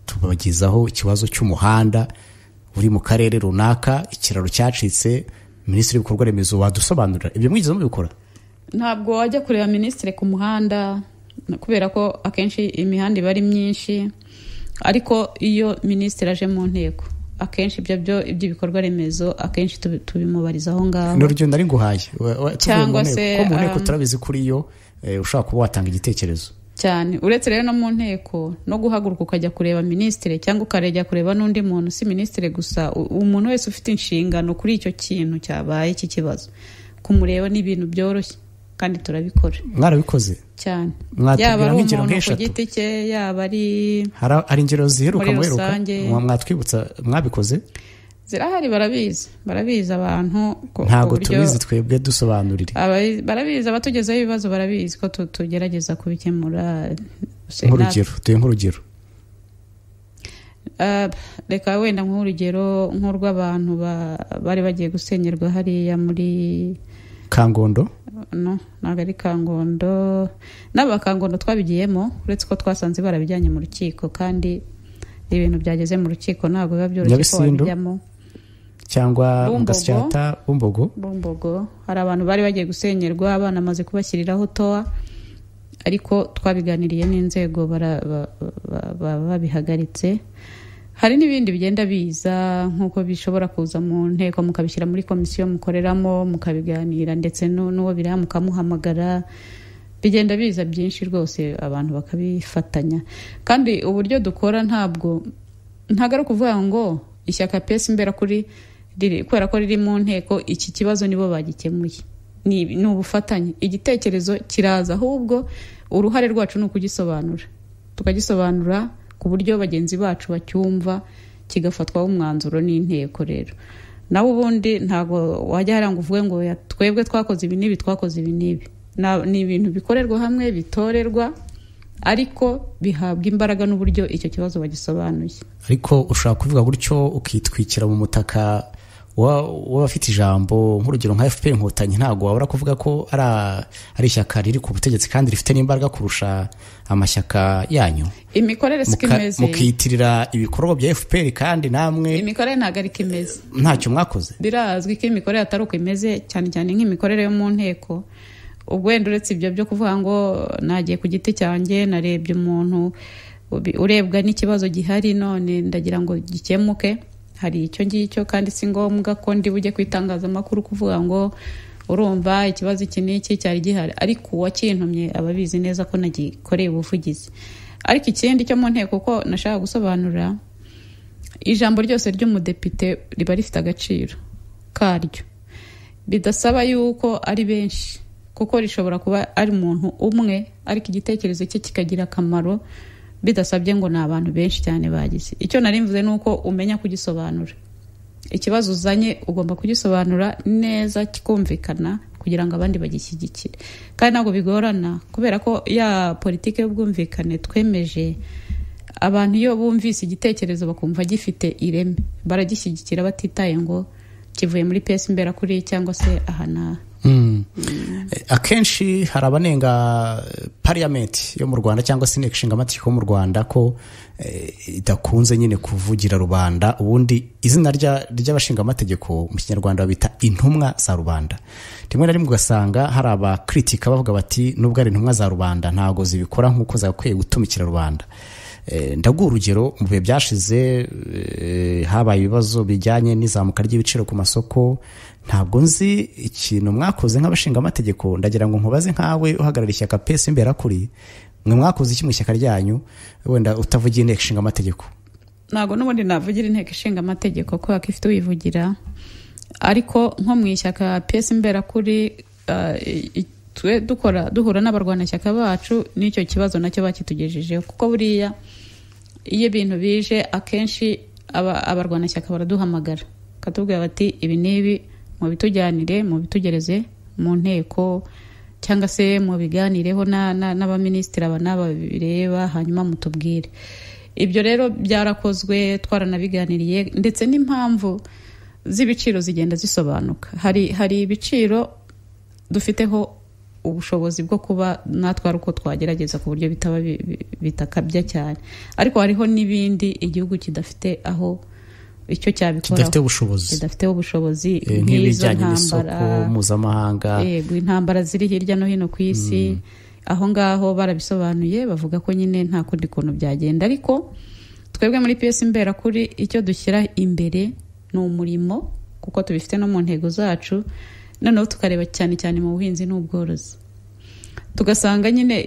tubagezaho ikibazo cy'umuhanda uri mu karere runaka, ikiraro cyacitse, minisitiri w'ibikorwa remezo wadusobanurira? Ibyo mwigeze mubikora? Ntabwo wajya kureba minisitiri ku muhanda, kubera ko akenshi imihanda iba ari myinshi, ariko iyo minisitiri aje mu nteko akenshi iby'ibikorwa remezo akenshi tubimubariza aho ngaho. N'urugendo ari nguhaye, cyangwa se ko mu nteko turabizi kuri yo ushobora kuba watanga igitekerezo cyane. Uretse rero no mu nteko no guhaguruka ukajya kureba minisitiri, cyangwa ukarejya kureba n'undi muntu, si minisitiri gusa, umuntu wese ufite inshingano kuri icyo kintu cyabaye iki kibazo, kumureba ni ibintu byoroshye. kandi turabikora. Mwarabikoze cyane, yaba ari umuntu ku giti cye, yaba ari hari ingero ziheruka muheruka mwatwibutsa mwabikoze? Zirahari, barabizi abantu ntabwo tubizi twebwe dusobanurire. Barabizi, abatugezeho ibibazo barabizi ko tugerageza kubikemura. nk'urugero reka wenda nk'urugero nk'urw'abantu bari bagiye gusenyerwa hariya muri Kangondo. No, ntabwo ari Kangondo. N'abakangondo twabigiyemo, uretse ko twasanze barabijyanye mu rukiko, kandi ibintu byageze mu rukiko ntabwo biba byoroshye ko babijyamo. Cyangwa Gasyata, Bumbogo. Hari abantu bari bagiye gusenyerwa, abana amaze kubashyiriraho toa, ariko twabiganiriye n'inzego babihagaritse. Hari n'ibindi bigenda biza nk'uko bishobora kuza mu nteko, mukabishyira muri komisiyo mukoreramo, mukabiganira, ndetse n'uwo bireba mukamuhamagara. Bigenda biza byinshi rwose, abantu bakabifatanya. Kandi uburyo dukora ntabwo ari ukuvuga ngo ishyaka PS Imberakuri kubera ko riri mu nteko iki kibazo nibo bagikemuye. Ni ubufatanye, igitekerezo kiraza, ahubwo uruhare rwacu ni ukugisobanura, tukagisobanura ku buryo bagenzi bacu bacyumva, kigafatwaho umwanzuro n'inteko. Rero nawe ubundi ntabwo wajya hariya ngo uvuge ngo twebwe twakoze ibi n'ibi. Ni ibintu bikorerwa hamwe, bitorerwa, ariko bihabwa imbaraga n'uburyo icyo kibazo bagisobanuye. Ariko ushobora kuvuga gutyo ukitwikira mu mutaka w'abafite ijambo. Nk'urugero nka FPR Inkotanyi ntabwo wabura kuvuga ko ari ishyaka riri ku butegetsi kandi rifite n'imbaraga kurusha amashyaka yanyu. Imikorere sikimeze, mukitirira ibikorwa bya FPR kandi namwe imikorere ntabwo ari kimeze, ntacyo mwakoze. Birazwi ko imikorere atari uko imeze, cyane cyane nk'imikorere yo mu nteko. Ubwo wenda uretse ibyo byo kuvuga ngo nagiye ku giti cyanjye, narebye umuntu urebwa n'ikibazo gihari, none ndagira ngo gikemuke, hari icyo ngicyo, kandi si ngombwa ko ndi bujye kwitangazamakuru kuvuga ngo urumva ikibazo iki n'iki cyari gihari, ariko uwakintumye ababizi neza ko nagikoreye ubuvugizi. Ariko ikindi cyo mu nteko ko nashaka gusobanura, ijambo ryose ry'umudepite riba rifite agaciro karyo, bidasaba yuko ari benshi, kuko rishobora kuba ari umuntu umwe, ariko igitekerezo cye kikagira akamaro, bidasabye ngo ni abantu benshi cyane bagize. Icyo nari mvuze ni uko umenya kugisobanura. Ikibazo uzanye ugomba kugisobanura neza, kikumvikana, kugira ngo abandi bagishyigikire. Kandi ntabwo bigorana, kubera ko ya politike y'ubwumvikane twemeje, abantu iyo bumvise igitekerezo bakumva gifite ireme, baragishyigikira batitaye ngo kivuye muri PS Imberakuri cyangwa se ahana. Akenshi hari abanenga parliament yo mu Rwanda cyangwa se inteko ishinga amategeko mu Rwanda ko idakunze nyine kuvugira rubanda. Ubundi izina ry'abashinga amategeko mu Kinyarwanda bita intumwa za rubanda. Rimwe na rimwe ugasanga hari abakritika bavuga bati nubwo ari intumwa za rubanda ntago zibikora nk'uko zakwiye gutumikira rubanda. Ndaguha urugero, mu bihe byashize habaye ibibazo bijyanye n'izamuka ry'ibiciro ku masoko. Ntabwo nzi ikintu mwakoze nk'abashinga amategeko, ndagira ngo nkubaze nkawe uhagarara ishyaka PS Imberakuri, mwe mwakoze iki mu ishyaka ryanyu, wenda utavugiye inteko ishinga amategeko? Ntabwo n'ubundi navugira inteko ishinga amategeko ko yakifite uyivugira, ariko nko mu ishyaka PS Imberakuri twe duhura n'abarwanashyaka bacu n'icyo kibazo nacyo bakitugejejeho, kuko buriya iyo ibintu bije akenshi abarwanashyaka baraduhamagara katubwira bati ibi n'ibi mu bitujyanire, mu bitugereze mu nteko, cyangwa se mu biganireho n'abaminisitiri n'aba bireba, hanyuma mutubwire. Ibyo rero byarakozwe, twaranabiganiriye, ndetse n'impamvu z'ibiciro zigenda zisobanuka. Hari ibiciro dufiteho ubushobozi bwo kuba natwara uko twagerageza ku buryo bitaba bitakabya cyane, ariko hariho n'ibindi igihugu kidafite aho icyo cyabikoraho, kidafiteho ubushobozi nk'ibijyanye n'isoko mpuzamahanga, intambara ziri hirya no hino ku isi. Aho ngaho barabisobanuye, bavuga ko nyine nta kundi kuntu byagenda. Ariko twebwe muri PS Imberakuri icyo dushyira imbere ni umurimo, kuko tubifite no mu ntego zacu. Noneho tukareba cyane cyane mu buhinzi n'ubworozi, tugasanga nyine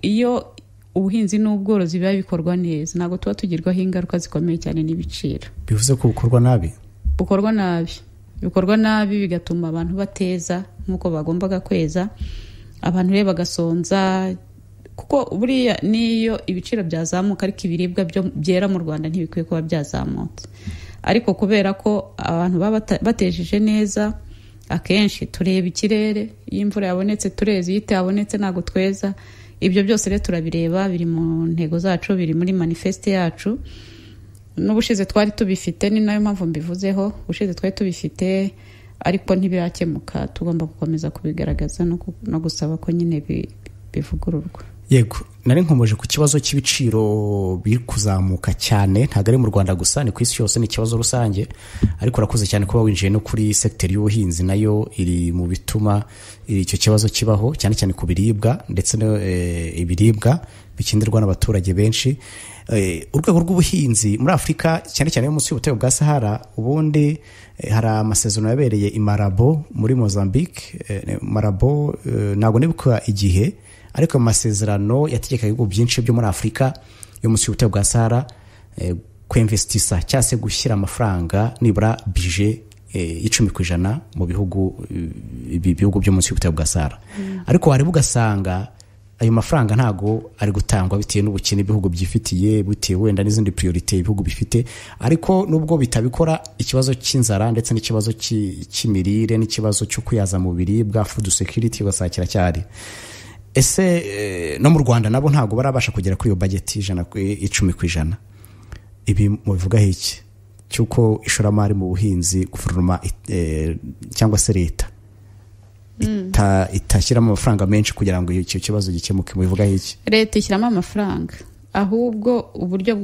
iyo ubuhinzi n'ubworozi biba bikorwa neza, ntabwo tuba tugirwaho ingaruka zikomeye cyane n'ibiciro. Bivuze ko bukorwa nabi, bikorwa nabi bigatuma abantu bateza nk'uko bagombaga kweza, abantu rero bagasonza, kuko buriya niyo ibiciro byazamuka ariko ibiribwa byera mu Rwanda ntibikwiye kuba byazamutse, ariko kubera ko abantu baba batejeje neza, akenshi tureba ikirere, iyo imvura yabonetse tureza, iyo itabonetse ntabwo tweza. Ibyo byose rero turabireba, biri mu ntego zacu, biri muri manifeste yacu. N'ubushize twari tubifite, ni nayo mpamvu mbivuzeho, ubushize twari tubifite ariko ntibirakemuka, tugomba gukomeza kubigaragaza no gusaba ko nyine bivugururwa. Yego, nari nkomeje ku kibazo cy'ibiciro biri kuzamuka cyane, ntabwo ari mu Rwanda gusa, ni ku isi yose, ni ikibazo rusange, ariko urakoze cyane kuba winjiye no kuri sekiteri y'ubuhinzi, nayo iri mu bituma icyo kibazo kibaho, cyane cyane ku biribwa, ndetse ibiribwa bikenderwa n'abaturage benshi. Urwego rw'ubuhinzi muri Afurika, cyane cyane yo munsi y'ubutayu bwa Sahara, ubundi hari amasezerano yabereye i Malabo muri Mozambique. Malabo ntabwo nibuka igihe, ariko amasezerano yategekaga ibihugu byinshi byo muri Afurika yo munsi y'ubutayu bwa Sahara kwinvestisa cyangwa se gushyira amafaranga nibura bije 10% mu bihugu byo munsi y'ubutayu bwa Sahara. Ariko wareba ugasanga ayo mafaranga ntago ari gutangwa bitewe n'ubukene ibihugu byifitiye, bitewe wenda n'izindi priorite ibihugu bifite, ariko nubwo bitabikora, ikibazo cy'inzara ndetse n'ikibazo cy'imirire n'ikibazo cyo kuyaza mu biribwa, food security ugasakira cyari. Ese no mu Rwanda nabo ntago barabasha kugera kuri iyo budget 10%. Ibi mubivuga iki cyuko ishoramari mu buhinzi guverinoma cyangwa se leta itashyiramo amafaranga menshi kugira ngo icyo kibazo gikemuke? Mubivuga iki? Leta ishyiramo amafaranga, ahubwo uburyo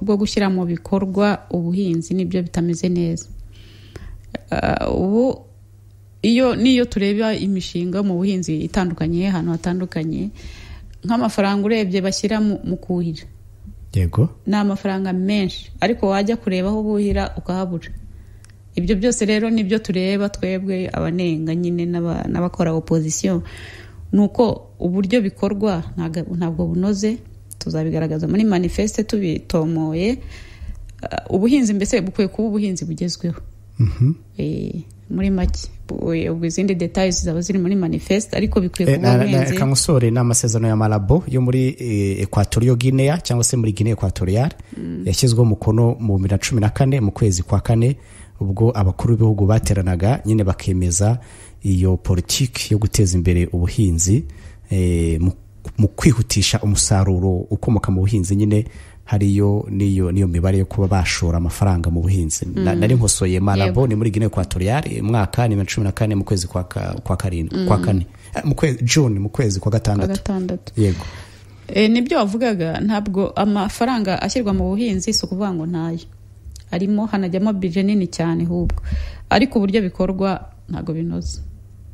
bwo gushyira mu bikorwa ubuhinzi nibyo bitameze neza. Ubu niyo tureba imishinga mu buhinzi itandukanye, ahantu hatandukanye, nk'amafaranga urebye bashyira mu kuhira, yego, ni amafaranga menshi, ariko wajya kureba aho buhira ukahabura. Ibyo byose rero nibyo tureba twebwe abanenga nyine n'abakora opposition, nuko uburyo bikorwa ntabwo bunoze. Tuzabigaragaza muri manifeste tubitomoye. Ubuhinzi mbese bukwiye kuba ubuhinzi bugezweho. Muri make ubwo izindi details zaba ziri muri manifeste, ariko bikwiye kuba ubuhinzi. Kamusore n'amasezerano ya Malabo yo muri Equatorial Guinea cyangwa se muri Guinea Equatorial yashyizweho umukono mu 2014 mu kwezi kwa 4, ubwo abakuru b'ibihugu bateranaga nyine bakemeza iyo politiki yo guteza imbere ubuhinzi mu kwihutisha umusaruro ukomoka mu buhinzi. Nyine hariyo niyo mibare yo kuba bashora amafaranga mu buhinzi. Nari nkosoye Malabo ni muri Guinea Equatorial, mwaka ni 2014 mu kwezi kwa 4 mu kwezi June, mu kwezi kwa 6. Yego, nibyo wavugaga, ntabwo amafaranga ashyirwa mu buhinzi si ukuvuga ngo ntayo arimo, hanajyamo budget nini cyane ahubwo, ariko uburyo bikorwa ntabwo binoze.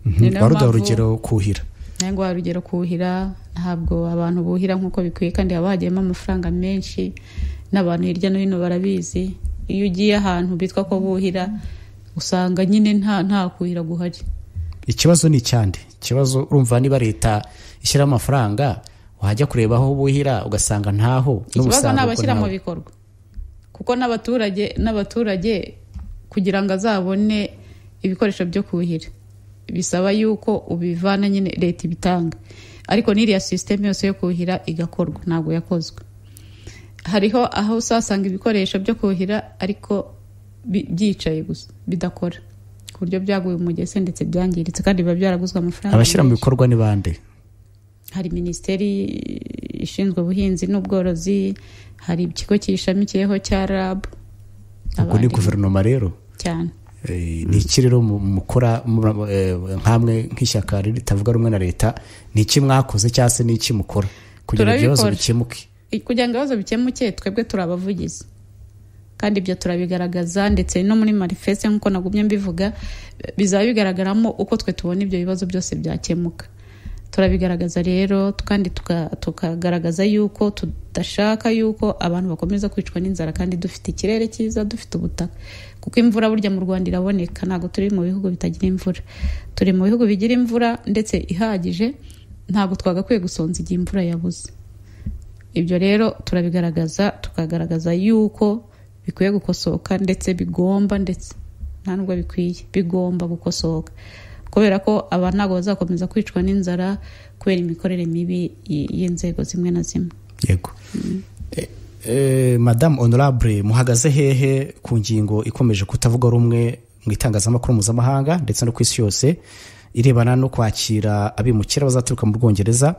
Urugero kuhira, ntabwo urugero kuhira, ntabwo abantu buhira nk'uko bikwiye, kandi haba hagiyemo amafaranga menshi, n'abantu hirya no hino barabizi. Iyo ugiye ahantu bitwa ko buhira, usanga nyine nta kuhira guhari. Ikibazo ni cyande, ikibazo urumva niba leta ishyira amafaranga wajya kureba aho buhira ugasanga ntaho, ikibazo nabashyira mu bikorwa, kuko n'abaturage kugira ngo azabone ibikoresho byo kuhira bisaba yuko ubivana, nyine leta ibitanga, ariko n'iriya system yose yo kuhira igakorwa ntabwo yakozwe. Hariho aho usasanga ibikoresho byo kuhira ariko byicaye gusa bidakora, ku buryo byaguye umugese ndetse byangiritse, kandi biba byaraguzwe amafaranga. Abashyira mu bikorwa ni bande? Hari Minisiteri ishinzwe ubuhinzi n'ubworozi, hari ikigo cyishamikiyeho cya RAB. Ubwo ni guverinoma rero cyane. Ni iki rero mukora nkamwe nk'ishyaka ritavuga rumwe na leta, ni iki mwakoze cyangwa se ni iki mukora kugira ngo ibibazo bikemuke? Kugira ngo ibibazo bikemuke, twebwe turi abavugizi, kandi ibyo turabigaragaza, ndetse no muri manifeste nk'uko nagumye mbivuga bizaba bigaragaramo uko twe tubona ibyo bibazo byose byakemuka. Turabigaragaza rero, kandi tukagaragaza yuko tudashaka yuko abantu bakomeza kwicwa n'inzara, kandi dufite ikirere cyiza, dufite ubutaka, kuko imvura burya mu Rwanda iraboneka. Ntabwo turi mu bihugu bitagira imvura, turi mu bihugu bigira imvura ndetse ihagije. Ntabwo twagakwiye gusonza igihe imvura yabuze. Ibyo rero turabigaragaza, tukagaragaza yuko bikwiye gukosoka, ndetse bigomba, ndetse nta nubwo bikwiye, bigomba gukosoka. kubera ko aba ntabwo bazakomeza kwicwa n'inzara kubera imikorere mibi y'inzego zimwe na zimwe. Yego. Madame Honorable, muhagaze hehe ku ngingo ikomeje kutavuga rumwe mu itangazamakuru mpuzamahanga ndetse no ku isi yose irebana no kwakira abimukira bazaturuka mu Bwongereza?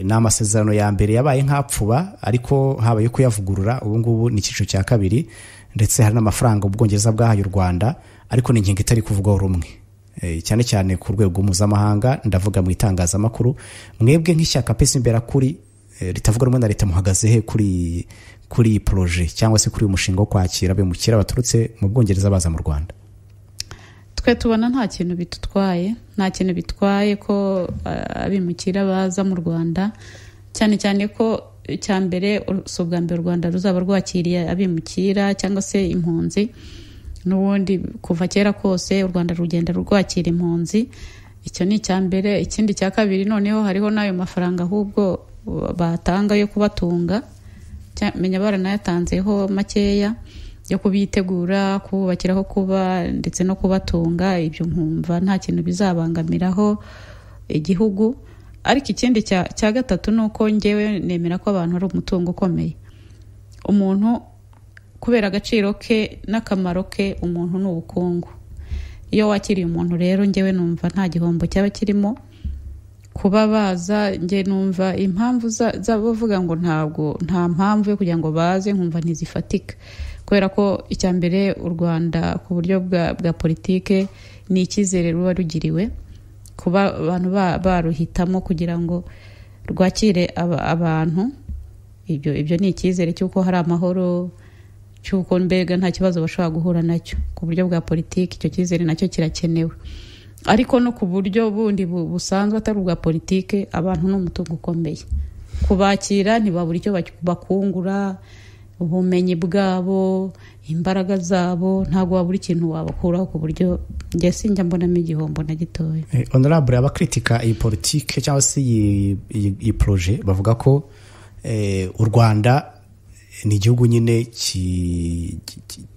Ni amasezerano ya mbere yabaye nk'apfuba, ariko habaye kuyavugurura. Ubu ngubu ni icyiciro cya kabiri, ndetse hari n'amafaranga Ubwongereza bwahaye u Rwanda, ariko ni ingingo itari kuvugwaho rumwe, cyane cyane ku rwego mpuzamahanga, ndavuga mu itangazamakuru. Mwebwe nk'ishyaka pesi imbera kuri ritavuga rumwe na leta, muhagaze he kuri projet cyangwa se kuri umushinga wo kwakira abimukira baturutse mu Bwongereza baza mu Rwanda? Twe tubona nta kintu bitwaye ko abimukira baza mu Rwanda, cyane cyane ko icya mbere si ubwa mbere u Rwanda ruzaba rwakiriye abimukira cyangwa se impunzi. N'ubundi kuva kera kose u Rwanda rugenda rwakira impunzi, icyo ni icya mbere. Ikindi cya kabiri, noneho hariho n'ayo mafaranga ahubwo batanga yo kubatunga, menya baranayatanzeho makeya yo kubitegura, kubakiraho kuba ndetse no kubatunga. Ibyo nkumva nta kintu bizabangamiraho igihugu. Ariko ikindi cya gatatu ni uko ngewe nemera ko abantu ari umutungo ukomeye. Umuntu kubera agaciro ke n'akamaro ke, umuntu ni ubukungu. Iyo wakiriye umuntu rero, ngewe numva nta gihombo cyaba kirimo kuba baza. Nge numva impamvu bavuga ngo nta mpamvu yo kugira ngo baze, nkumva ntizifatika, kubera ko icya mbere u Rwanda ku buryo bwa politike ni icyizere ruba rugiriwe, kuba abantu baruhitamo kugira ngo rwakire abantu. Ibyo ni icyizere cy'uko hari amahoro, cy'uko mbega nta kibazo bashobora guhura nacyo. Ku buryo bwa politiki icyo cyizere nacyo kirakenewe, ariko no ku buryo bundi busanzwe atari ubwa politike, abantu ni umutungo ukomeye. Kubakira ntibabura icyo bakungura, ubumenyi bwabo, imbaraga zabo, ntabwo wabura ikintu wabakuraho, ku buryo njye sinjya mbonamo igihombo na gitoya. Honorable, abakritika iyi politike cyangwa se iyi projet bavuga ko u Rwanda ni igihugu nyine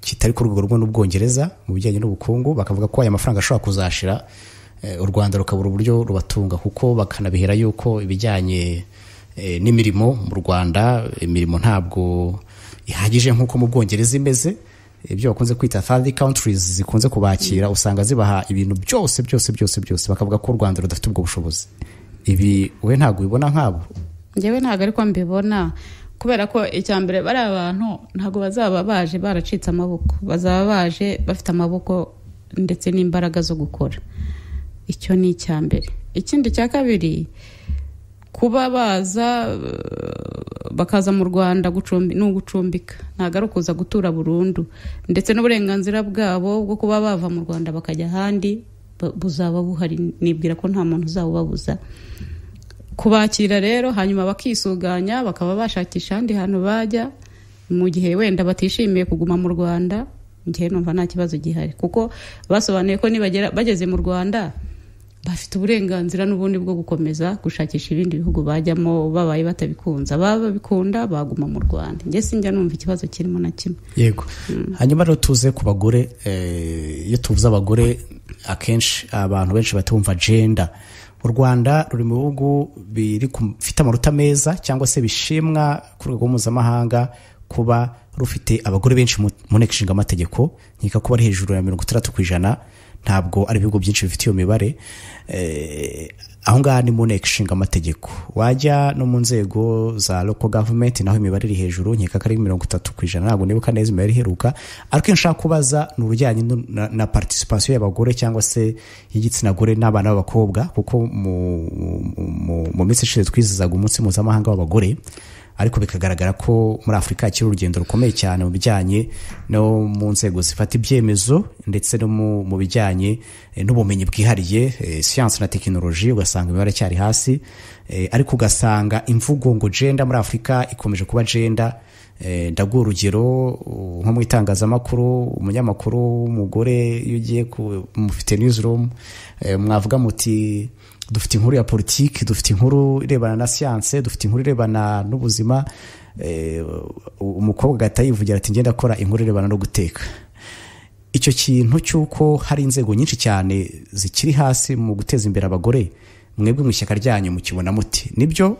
kitari ku rwego rumwe n'Ubwongereza mu bijyanye n'ubukungu. Bakavuga ko aya mafaranga ashobora kuzashira, u Rwanda rukabura uburyo rubatunga, kuko bakanabihera yuko ibijyanye n'imirimo mu Rwanda, imirimo ntabwo ihagije nk'uko mu Bwongereza imeze. Ibyo bakunze kwita third countries zikunze kubakira, usanga zibaha ibintu byose. Bakavuga ko u Rwanda rudafite ubwo bushobozi. Ibi we ntabwo ubibona nk'abo? Njyewe ntabwo ariko mbibona, kubera ko icya mbere bari abantu ntabwo bazaba baje baracitse amaboko, bazaba baje bafite amaboko ndetse n'imbaraga zo gukora. Icyo ni icya mbere. Ikindi cya kabiri, kuba baza bakaza mu Rwanda ni ugucumbika, ntabwo ari ukuza gutura burundu, ndetse n'uburenganzira bwabo bwo kuba bava mu Rwanda bakajya ahandi buzaba buhari. Nibwira ko nta muntu uzawubabuza kubakira rero, hanyuma bakisuganya, bakaba bashakisha ahandi hantu bajya mu gihe wenda batishimiye kuguma mu Rwanda. Njye numva nta kibazo gihari, kuko basobanuye ko bageze mu Rwanda bafite uburenganzira n'ubundi bwo gukomeza gushakisha ibindi bihugu bajyamo, babaye batabikunza. Baba babikunda baguma mu Rwanda. Njye sinjya numva ikibazo kirimo na kimwe. Yego. Hanyuma rero tuze ku bagore. Iyo tuvuze abagore, akenshi abantu benshi batumva gender. U Rwanda ruri mu bihugu bifite amanota meza cyangwa se bishimwa ku rwego mpuzamahanga kuba rufite abagore benshi mu nteko ishinga amategeko. Nkeka ko bari hejuru ya 60%. Ntabwo ari ibihugu byinshi bifite iyo mibare. Aho ngaha ni mu nteko ishinga amategeko. Wajya no mu nzego za local government, naho imibare iri hejuru, nkeka ko ari 30%. Ntabwo nibuka neza imibare iheruka, ariko nshaka kubaza ni urujyanye na participation y'abagore cyangwa se y'igitsina gore n'abana b'abakobwa, kuko mu minsi ishize twizizaga umunsi mpuzamahanga w'abagore, ariko bikagaragara ko muri Afurika hakiri urugendo rukomeye cyane mu bijyanye no mu nzego zifata ibyemezo, ndetse no mu bijyanye n'ubumenyi bwihariye, science na technology. Ugasanga imibare cyari hasi, ariko ugasanga imvugo ngo gender muri Afurika ikomeje kuba gender. Ndaguha urugero nko mu itangazamakuru, umunyamakuru w'umugore iyo ugiye mufite newsroom, mwavuga muti dufite inkuru ya politiki, dufite inkuru irebana na science, dufite inkuru irebana n'ubuzima. Umukobwa agahita yivugira ati ngenda akora inkuru irebana no guteka. icyo kintu cy'uko hari inzego nyinshi cyane zikiri hasi mu guteza imbere abagore, mwebwe mu ishyaka ryanyu mukibona muti nibyo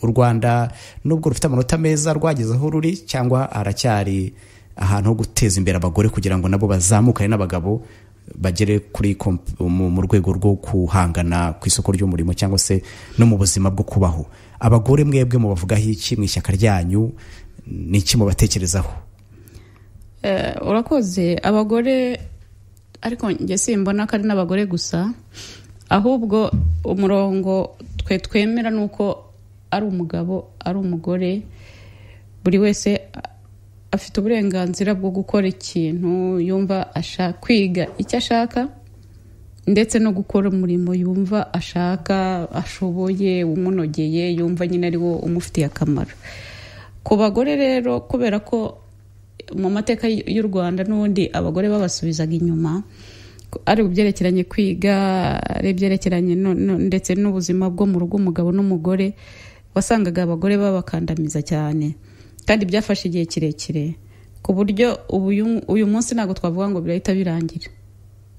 u Rwanda nubwo rufite amanota meza rwageze aho ruri, cyangwa haracyari ahantu ho guteza imbere abagore kugira ngo nabo bazamukane n'abagabo bagere kuri mu rwego rwo kuhangana ku isoko ry'umurimo cyangwa se no mu buzima bwo kubaho? Abagore mwebwe mubavugaho iki mu ishyaka ryanyu, ni iki mubatekerezaho? Urakoze. Abagore ariko njye simbona ko ari n'abagore gusa, ahubwo umurongo twe twemera nuko ari umugabo ari umugore, buri wese afite uburenganzira bwo gukora ikintu yumva ashaka, kwiga icyo ashaka ndetse no gukora umurimo yumva ashaka, ashoboye, umunogeye, yumva nyine ari wo umufitiye akamaro. Ku bagore rero, kubera ko mu mateka y'u Rwanda n'ubundi abagore babasubizaga inyuma, ari ubyerekeranye kwiga, ari ibyerekeranye ndetse n'ubuzima bwo mu rugo, umugabo n'umugore, wasangaga abagore babakandamiza cyane kandi byafashe igihe kirekire, ku buryo uyu munsi ntabwo twavuga ngo birahita birangira.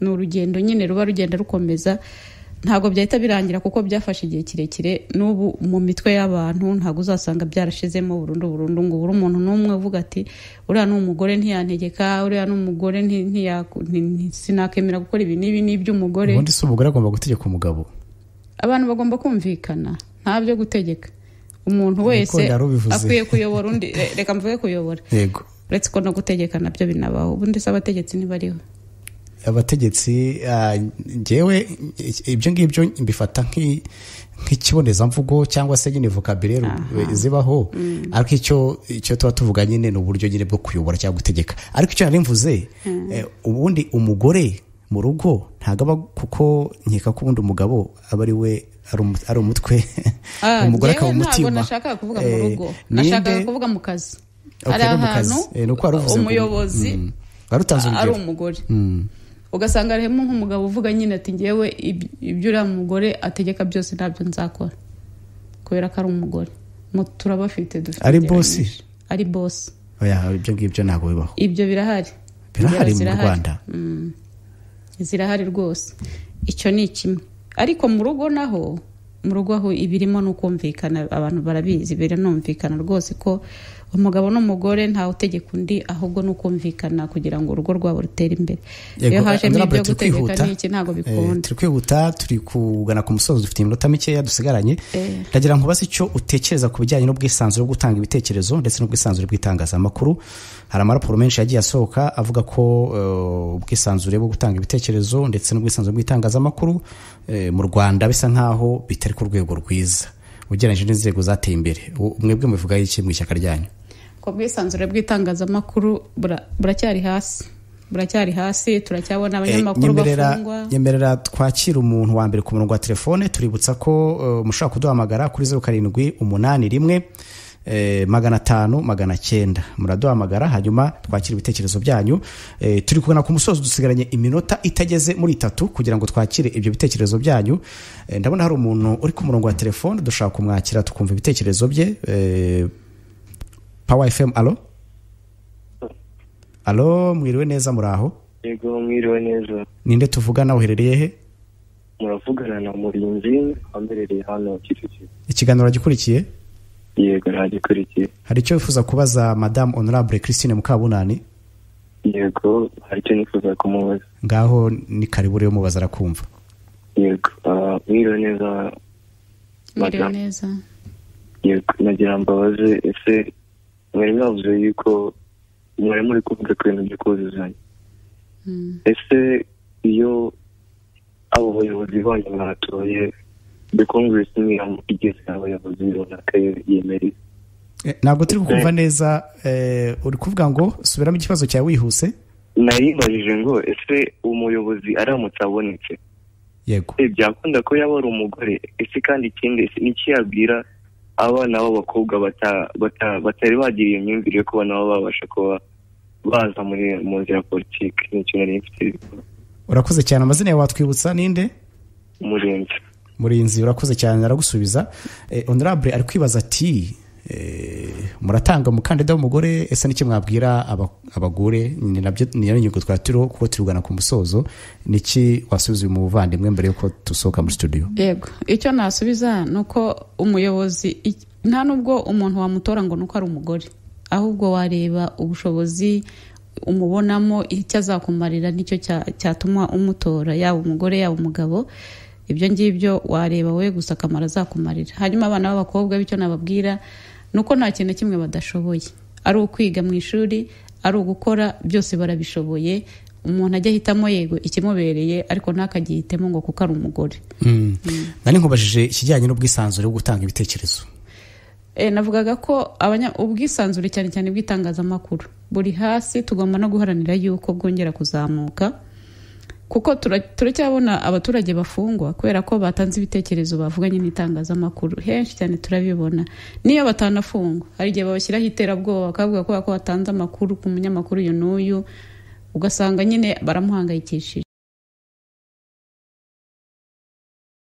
Ni urugendo nyine ruba rugenda rukomeza, ntabwo byahita birangira kuko byafashe igihe kirekire. N'ubu mu mitwe y'abantu ntabwo uzasanga byarashizemo burundu ngo buri umuntu n'umwe uvuga ati uriya ni umugore ntiyantegeka, uriya ni umugore sinakemera gukora ibi n'ibi n'iby'umugore. Ubundi si umugore agomba gutegeka umugabo? Abantu bagomba kumvikana, nta byo gutegeka. Umuntu wese akwiye kuyobora undi, reka mvuge kuyobora, yego, uretse ko no gutegeka nabyo binabaho. Ubundi se abategetsi ntibariho? Abategetsi njyewe ibyo ngibyo mbifata nk'ikibonezamvugo cyangwa se nyine vocabulaire zibaho, ariko icyo tuba tuvuga nyine ni uburyo nyine bwo kuyobora cyangwa gutegeka. Ariko icyo nari mvuze, ubundi umugore mu rugo ntabwo aba, kuko nkeka ko ubundi umugabo aba ari we ari umutwe, umugore akaba umutima. Ntabwo nashaka kuvuga mu rugo, nashaka kuvuga mu kazi. Ari ahantu umuyobozi ari umugore, ugasanga harimo nk'umugabo uvuga nyine ati ngewe ibyo uriya mugore ategeka byose ntabyo nzakora, kubera ko ari umugore. Turabafite, dufite ari bosi, ari bosi. Oya, ibyo ngibyo ntabwo bibaho. Ibyo birahari mu Rwanda, zirahari rwose. Icyo ni kimwe, ariko mu rugo naho, mu rugo aho ibirimo no kumvikana, abantu barabizi, biranumvikana rwose ko umugabo n'umugore ntawe utegeka undi, ahubwo no kumvikana kugira ngo urugo rwabo rutere imbere. Iyo hajemo ibyo gutegeka n'iki ntabwo bikunda. Turi kwihuta, turi kugana ku musozo, dufite iminota mikeya dusigaranye. Ndagira ngo ubaze icyo utekereza ku bijyanye n'ubwisanzure bwo gutanga ibitekerezo ndetse n'ubwisanzure bw'itangazamakuru. Hari amaraporo menshi yagiye asohoka avuga ko ubwisanzure bwo gutanga ibitekerezo ndetse n'ubwisanzure bw'itangazamakuru mu Rwanda bisa nkaho bitari ku rwego rwiza ugereranyije n'inzego zateye imbere. Mwebwe muvuga iki mu ishyaka ryanyu? Ko bwisanzure bw'itangazamakuru buracyari hasi, turacyabona abanyamakuru bafungwa. Nyemerera twakira umuntu wa mbere ku murongo wa telefone. Tuributsa ko mushobora kuduhamagara kuri 0781 500 muraduhamagara, hanyuma twakira ibitekerezo byanyu. Turi kugana ku musozo, dusigaranye iminota itageze muri 3 kugira ngo twakire ibyo bitekerezo byanyu. Ndabona hari umuntu uri ku murongo wa telefone, dushaka kumwakira tukumva ibitekerezo bye. Power FM, alo, mwiriwe neza, muraho? Yego, mwiriwe neza. Ninde tuvugana, uherereye he? Muravugana na Murinzi, amberereye hano Kicukiro. Ikiganiro ragikurikiye? Yego, ragikurikiye. Hari icyo wifuza kubaza Madame Honorable Christine Mukabunani? Yego, hari icyo nifuza kumubaza. Ngaho ni karibu rero mubaza, arakumva. Yego, mwiriwe neza. Mwiriwe neza. Yego, nagira mbabaze, ese mwari mwavuze yuko mwari muri kuvuga ku bintu byo kuzuzanya. Ese iyo abo bayobozi banyu mwatoye the Congress niyo igeze abayobozi runaka yemereye? Ntabwo turi kukumva neza, uri kuvuga ngo subiramo ikibazo cyawe wihuse. Naribajije ngo ese umuyobozi aramutse abonetse, yego, byakunda ko yaba ari umugore? Ese kandi ikindi n'iki yabwira abana b'abakobwa batari bagira iyo myumvire yo kuba nabo babasha kuba baza mu nzira politiki? N'icyo nari mfite. Urakoze cyane. Amazina yawe watwibutsa ninde? Murinzi. Murinzi, urakoze cyane, aragusubiza. Honorable ari kwibaza ati muratanga umukandida w'umugore ese n'iki mwabwira abagore ni nabyo niyo nyungu twatiro kuko turugana ku musozo niki wasubiza uyu muvandimwe mbere yuko dusohoka muri studio? Yego, icyo nasubiza nuko umuyobozi nta nubwo umuntu wamutora ngo nuko ari umugore, ahubwo wareba ubushobozi umubonamo icyo azakumarira nicyo cyatuma umutora, yaba umugore yaba umugabo. Ibyo ngibyo wareba we gusa akamaro azakumarira. Hanyuma abana b'abakobwa bityo nababwira nuko nta kintu kimwe badashoboye, ari ukwiga mu ishuri, ari ugukora, byose barabishoboye. Umuntu ajya ahitamo yego ikimubereye, ariko ntakagihitemo ngo kuko ari umugore. Nani nkubajije ikijyanye n'ubwisanzure bwo gutanga ibitekerezo. Navugaga ko ubwisanzure cyane cyane bw'itangazamakuru buri hasi, tugomba no guharanira yuko bwongera kuzamuka, kuko turacyabona abaturage bafungwa kubera ko batanze ibitekerezo bavuganye n'itangazamakuru. Henshi cyane turabibona, niyo batanafungwa hari igihe babashyiraho iterabwoba bakavuga ko batanze amakuru ku munyamakuru uyu n'uyu, ugasanga nyine baramuhangayikishije.